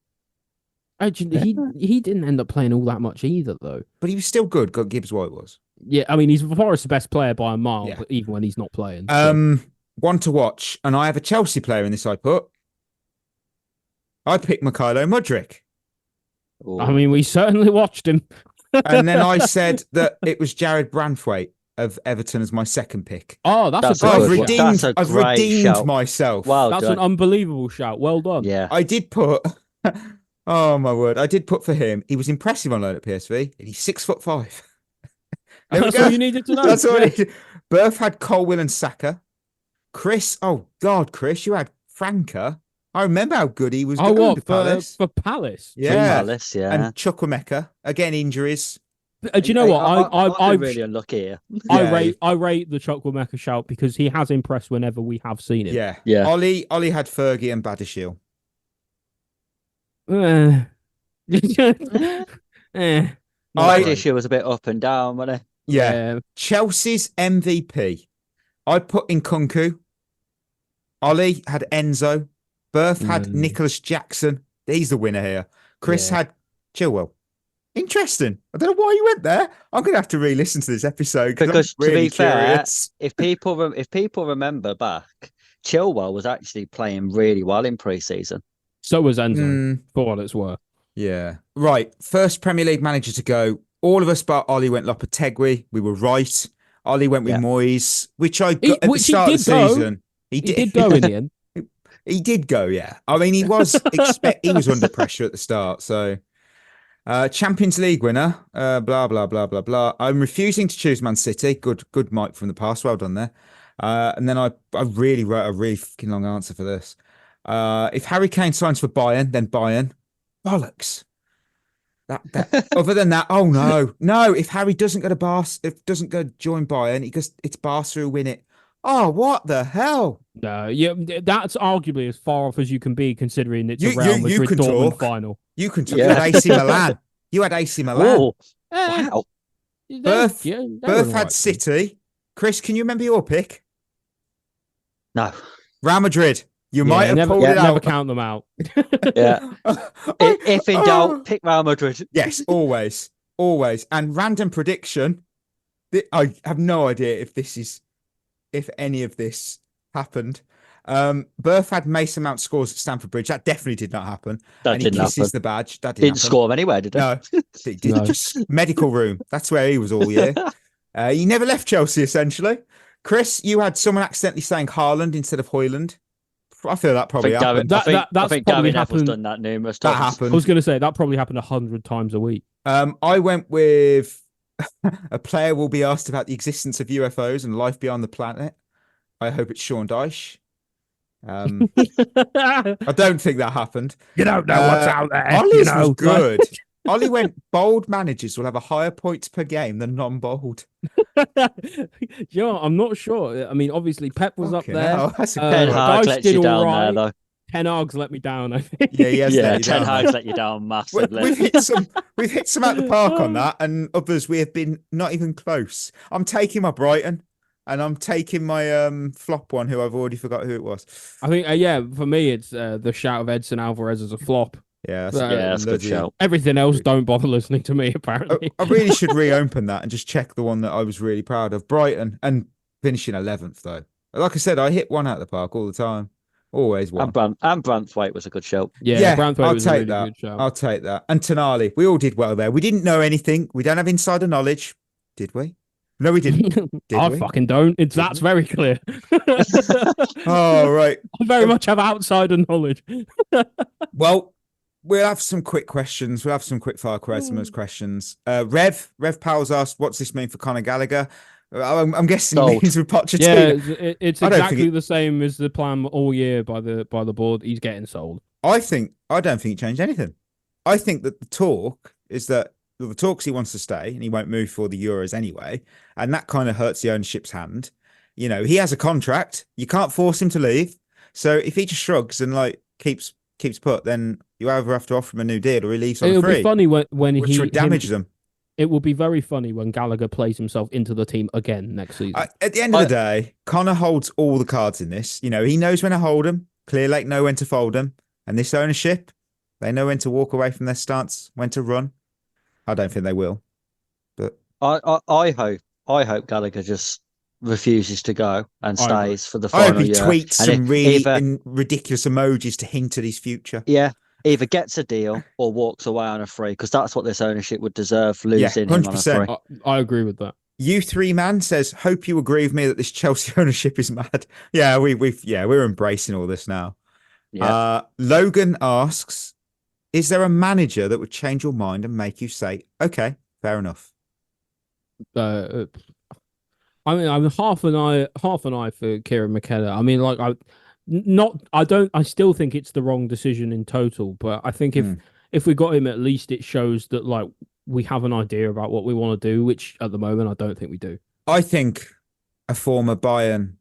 S6: Actually, he didn't end up playing all that much either, though.
S5: but he was still good. Gibbs White was.
S6: Yeah, I mean, he's Forest's best player by a mile,
S5: Yeah.
S6: but even when he's not playing. So.
S5: One to watch, and I have a Chelsea player in this. I picked Mikhailo Mudryk,
S6: I mean, we certainly watched him.
S5: and then I said that it was Jared Branthwaite of Everton as my second pick.
S6: Oh,
S7: That's
S6: a
S7: a
S5: I've
S6: great
S7: good
S6: shout.
S7: one.
S5: redeemed.
S7: That's a
S5: I've
S7: great
S5: redeemed
S7: shout.
S5: myself.
S7: Well
S6: That's
S7: done.
S6: an unbelievable shout. Well done.
S7: Yeah.
S5: I did put. Oh my word! I did put for him. He was impressive on loan at PSV, and he's 6'5". There we
S6: That's
S5: go.
S6: all you needed to know.
S5: That's all.
S6: Yeah.
S5: Berth had Colwill and Saka. Chris, oh God, Chris, you had Franca. I remember how good he was.
S6: Oh,
S5: going
S6: what
S5: to Palace.
S6: for Palace?
S5: Yeah,
S7: Palace, yeah.
S5: and Chukwuemeka again injuries.
S6: Do you know what?
S7: I'm really unlucky here.
S6: I
S5: Yeah.
S6: rate the Chukwuemeka shout because he has impressed whenever we have seen him.
S5: Yeah,
S7: Yeah.
S5: Ollie had Fergie and Badishil.
S7: My
S5: I-
S7: issue was a bit up and down, wasn't it?
S5: Yeah, Chelsea's MVP. I put in Kunku. Ollie had Enzo. Berth had Nicolas Jackson. He's the winner here. Chris
S6: Yeah.
S5: had Chilwell. Interesting. I don't know why you went there. I'm going to have to re-listen to this episode
S7: Because
S5: I'm really
S7: to be fair,
S5: curious.
S7: if people remember back, Chilwell was actually playing really well in pre-season.
S6: So was Enzo,
S5: Mm,
S6: for what it's worth.
S5: yeah. Right. First Premier League manager to go. All of us but Ollie went Lopetegui. We were right. Ollie went with
S7: Yeah.
S5: Moyes, which I got at the
S6: which he
S5: start of the
S6: did go.
S5: season.
S6: He did go in the end.
S5: He did go, yeah. I mean, he was he was under pressure at the start. So, Champions League winner, blah blah blah blah blah. I'm refusing to choose Man City. Good, Mike from the past. Well done there. And then I really wrote a really fucking long answer for this. If Harry Kane signs for Bayern, then Bayern. Bollocks. That other than that, oh no. If Harry doesn't go to doesn't go join Bayern, he goes. It's Barca who win it. Oh, what the hell?
S6: No, yeah, that's arguably as far off as you can be, considering it's a
S5: You-
S6: Real
S5: you
S6: Madrid
S5: can
S6: Dortmund
S5: talk.
S6: final.
S5: You can talk.
S7: Yeah.
S5: You had AC Milan. You had AC Milan.
S7: Oh,
S6: Eh,
S7: wow.
S5: Berth
S6: they were
S5: had
S6: alright.
S5: City. Chris, can you remember your pick?
S7: No.
S5: Real Madrid. You might have pulled it
S6: never
S5: out.
S6: count them out.
S7: Yeah. If in doubt, pick Real Madrid.
S5: Yes, always. And random prediction. I have no idea if any of this happened. Berth had Mason Mount scores at Stamford Bridge. That definitely did not happen.
S7: That
S5: and
S7: didn't
S5: he kisses
S7: happen.
S5: the badge. That didn't
S7: Didn't
S5: happen.
S7: score anywhere, did he?
S5: No, he did.
S6: No.
S5: Just medical room. That's where he was all year. He never left Chelsea, essentially. Chris, you had someone accidentally saying Haaland instead of Hoyland. I feel that probably happened.
S6: That's
S7: I think
S6: probably
S7: Gary Neville's
S6: happened.
S7: done that numerous
S5: That
S7: times.
S5: happened.
S6: I was going to say that probably happened 100 times a week.
S5: I went with a player will be asked about the existence of UFOs and life beyond the planet. I hope it's Sean Dyche. I don't think that happened.
S6: You don't know what's out there.
S5: Ollie's was good. Ollie went, bold managers will have a higher points per game than non-bold.
S6: Yeah, I'm not sure. I mean, obviously Pep was
S5: Fucking
S6: up there.
S5: hell, that's a good
S7: Ten
S5: one.
S7: Hag
S6: Dyche
S7: lets
S6: did
S7: you down
S6: all
S7: there,
S6: right.
S7: though.
S6: Ten Hag's let me down, I think.
S5: Yeah, he has let
S7: Yeah,
S5: you
S7: Ten
S5: down,
S7: Hag's
S5: man.
S7: let you down massively.
S5: We've hit some at the park on that, and others we have been not even close. I'm taking my Brighton, and I'm taking my flop one, who I've already forgot who it was.
S6: I think, yeah, for me, it's the shout of Edson Alvarez as a flop.
S5: Yeah,
S7: That's a good shout.
S6: Everything else don't bother listening to me, apparently.
S5: I really should reopen that and just check the one that I was really proud of. Brighton, and finishing 11th, though. Like I said, I hit one at the park all the time. Always one.
S7: And Branthwaite was a good shout.
S6: Yeah, Branthwaite
S5: I'll
S6: was a
S5: take
S6: really
S5: that.
S6: good shout.
S5: I'll take that. And Tonali, we all did well there. We didn't know anything. We don't have insider knowledge, did we? No, we didn't. Did
S6: I
S5: we?
S6: fucking don't. That's very clear.
S5: Oh, right.
S6: I very much have outsider knowledge.
S5: Well, we'll have some quick questions. We'll have some quick fire Quaresma's questions. Rev Powell's asked, what's this mean for Conor Gallagher? I'm guessing it means with Pochettino.
S6: Yeah, it's exactly the same as the plan all year by the board. He's getting sold.
S5: I don't think it changed anything. I think that the talk is that the talks he wants to stay and he won't move for the Euros anyway, and that kind of hurts the ownership's hand. You know, he has a contract. You can't force him to leave. So if he just shrugs and like keeps put, then you either have to offer him a new deal or he leaves on free.
S6: It'll be funny when
S5: which would damage them.
S6: It will be very funny when Gallagher plays himself into the team again next season.
S5: At the end of the day, Connor holds all the cards in this. You know, he knows when to hold them. Clear Lake know when to fold them. And this ownership, they know when to walk away from their stance, when to run. I don't think they will. But
S7: I hope Gallagher just refuses to go and stays for the final
S5: I hope he
S7: year.
S5: tweets some really ridiculous emojis to hint at his future.
S7: Yeah. Either gets a deal or walks away on a free, because that's what this ownership would deserve, losing him on a free.
S6: I agree with that.
S5: U3Man says, hope you agree with me that this Chelsea ownership is mad. Yeah, we're embracing all this now. Yeah. Logan asks, is there a manager that would change your mind and make you say, okay, fair enough?
S6: I mean, I'm half an eye for Kieran McKenna. I mean, like I still think it's the wrong decision in total, but I think if we got him, at least it shows that like we have an idea about what we want to do, which at the moment I don't think we do.
S5: I think a former Bayern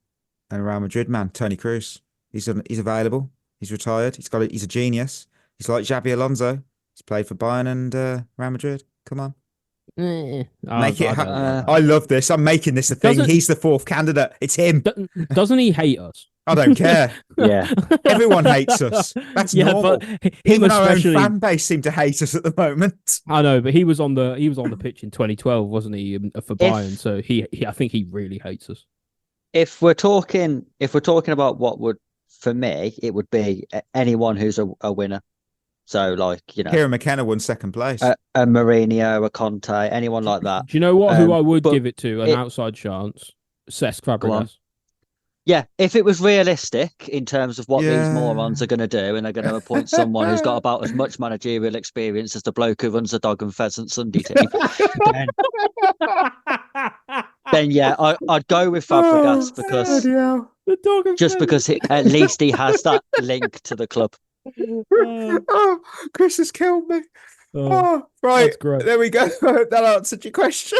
S5: and Real Madrid man, Toni Kroos, he's available. He's retired. He's a genius. He's like Xabi Alonso. He's played for Bayern and Real Madrid. Come on. Make it happen. I love this. I'm making this a thing. He's the fourth candidate. It's him.
S6: Doesn't he hate us?
S5: I don't care.
S7: Yeah.
S5: Everyone hates us. That's normal.
S6: But
S5: even our own fan base seem to hate us at the moment.
S6: I know, but he was on the pitch in 2012, wasn't he, for Bayern? So I think he really hates us.
S7: If we're talking about what would, for me, it would be anyone who's a winner. So, like, you know,
S5: Kieran McKenna won second place.
S7: A Mourinho, a Conte, anyone like that.
S6: Do you know what? Who I would give it to? An outside chance. Cesc Fabregas.
S7: Yeah, if it was realistic in terms of what these morons are going to do, and they're going to appoint someone who's got about as much managerial experience as the bloke who runs the Dog and Pheasant Sunday team, then yeah, I'd go with Fabregas because at least he has that link to the club.
S5: Chris has killed me. Right, there we go. I hope that answered your question.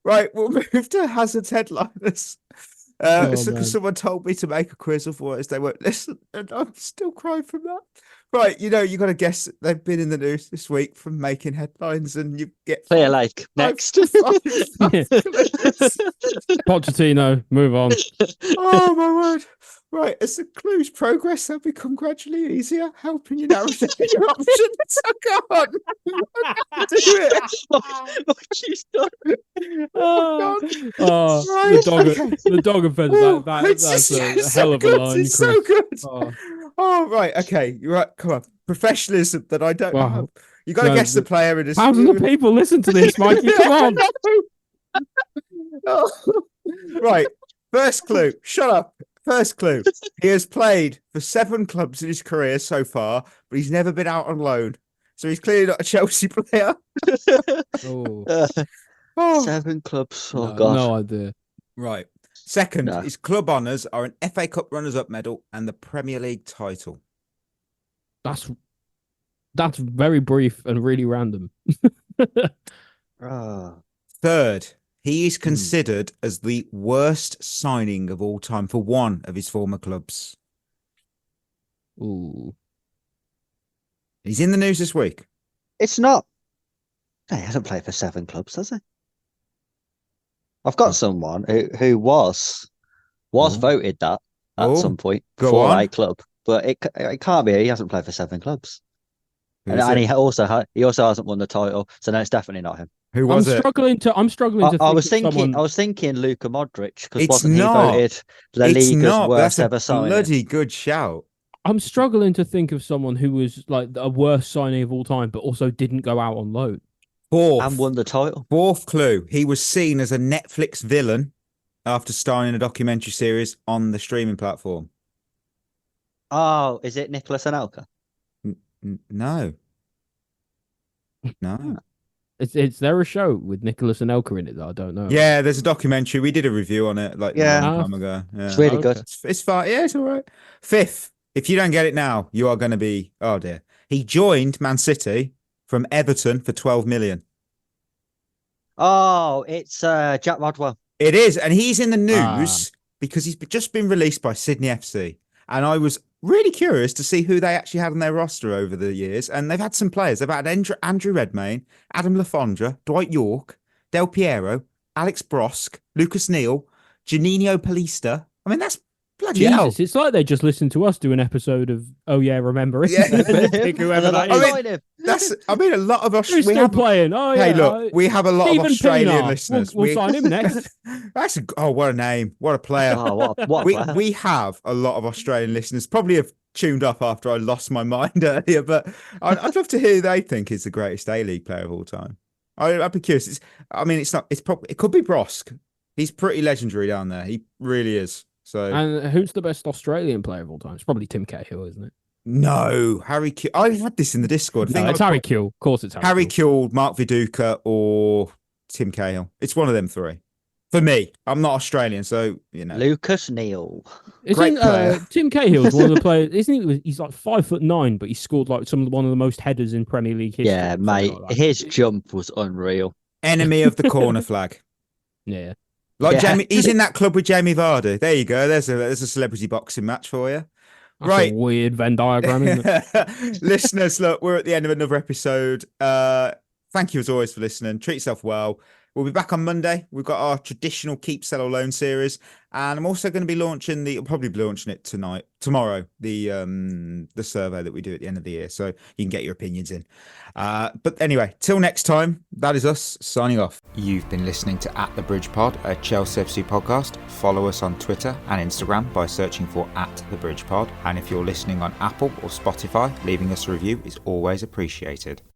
S5: Right, we'll move to Hazard's headliners. It's because someone told me to make a quiz, otherwise they won't listen, and I'm still crying from that. Right, you got to guess they've been in the news this week from making headlines, and you get
S7: Clear Lake next.
S6: Pochettino, move on.
S5: Oh my word! Right, as the clues progress, they'll become gradually easier, helping you narrow down your options. I can't do it.
S7: What she's done.
S6: Oh,
S5: God.
S6: the dog,
S5: okay.
S6: the dog offense.
S5: Oh,
S6: That's a
S5: it's
S6: hell
S5: so
S6: of a
S5: good.
S6: line,
S5: It's
S6: Chris.
S5: so good.
S6: Oh,
S5: Oh, right. Okay. You're right. Come on. Professionalism that I don't
S6: Wow.
S5: have. You got to
S6: No,
S5: guess the player in a
S6: thousands of people listen to this, Mikey. Come on.
S5: Oh. Right. First clue. Shut up. First clue. He has played for 7 clubs in his career so far, but he's never been out on loan. So he's clearly not a Chelsea player.
S6: Oh,
S5: Oh.
S7: 7 clubs. Oh,
S6: no,
S7: God.
S6: no idea.
S5: Right. Second,
S7: No.
S5: his club honours are an FA Cup runners-up medal and the Premier League title.
S6: That's very brief and really random.
S7: Oh.
S5: Third, he is considered as the worst signing of all time for one of his former clubs.
S6: Ooh.
S5: He's in the news this week.
S7: It's not. No, he hasn't played for 7 clubs, has he? I've got someone who was voted that at some point for a club, but it can't be. He hasn't played for 7 clubs, and he also hasn't won the title, so no, it's definitely not him.
S5: Who was it?
S6: I'm struggling to.
S7: I was thinking.
S6: Someone...
S7: I was thinking Luka Modric because
S5: It's
S7: wasn't he
S5: not.
S7: voted La
S5: It's
S7: Liga's
S5: not. But
S7: worst
S5: that's
S7: ever
S5: a
S7: signing?
S5: bloody good shout.
S6: I'm struggling to think of someone who was like a worst signing of all time, but also didn't go out on loan.
S7: And won the title.
S5: Fourth clue. He was seen as a Netflix villain after starring in a documentary series on the streaming platform.
S7: Oh, is it Nicolas Anelka?
S5: No. No.
S6: Is there a show with Nicolas Anelka in it that I don't know?
S5: Yeah, there's a documentary. We did a review on it like a long time ago. Yeah.
S7: It's really good.
S5: It's fine. Yeah, it's all right. Fifth, if you don't get it now, you are going to be, oh dear. He joined Man City from Everton for 12 million.
S7: Oh, it's Jack Rodwell.
S5: It is. And he's in the news because he's just been released by Sydney FC. And I was really curious to see who they actually had on their roster over the years. And they've had some players. They've had Andrew Redmayne, Adam Lafondra, Dwight York, Del Piero, Alex Brosk, Lucas Neal, Janino Palista. I mean, that's bloody hell.
S6: Jesus, it's like they just listened to us do an episode of Oh Yeah, Remember It.
S5: Yeah.
S6: Pick whoever that is.
S5: A lot of us.
S6: Who's still playing? Oh yeah.
S5: Hey, look, we have a lot
S6: Stephen
S5: of Australian
S6: Pienaar.
S5: listeners.
S6: We'll sign him next.
S5: What a name! What a player!
S7: Oh, what a player.
S5: We have a lot of Australian listeners. Probably have tuned up after I lost my mind earlier, but I'd love to hear who they think is the greatest A-League player of all time. I'd be curious. It could be Brosk. He's pretty legendary down there. He really is. So,
S6: and who's the best Australian player of all time? It's probably Tim Cahill, isn't it?
S5: No, Harry. I had this in the Discord.
S6: No, it's Harry Kewell. Of course, it's
S5: Harry Kewell, Mark Viduka, or Tim Cahill. It's one of them 3. For me, I'm not Australian, so you know.
S7: Lucas Neal.
S6: Isn't Tim Cahill's one of the players? Isn't he? He's like 5'9", but he scored like one of the most headers in Premier League history.
S7: Yeah, mate, his jump was unreal.
S5: Enemy of the corner flag.
S6: Yeah.
S5: Jamie, he's in that club with Jamie Vardy. There you go. There's a celebrity boxing match for you.
S6: That's
S5: right.
S6: a weird Venn diagram, isn't it?
S5: Listeners, look, we're at the end of another episode. Thank you as always for listening. Treat yourself well. We'll be back on Monday. We've got our traditional Keep, Sell or Loan series. And I'm also going to be launching it tomorrow, the survey that we do at the end of the year. So you can get your opinions in. But anyway, till next time, that is us signing off. You've been listening to At The Bridge Pod, a Chelsea FC podcast. Follow us on Twitter and Instagram by searching for At The Bridge Pod. And if you're listening on Apple or Spotify, leaving us a review is always appreciated.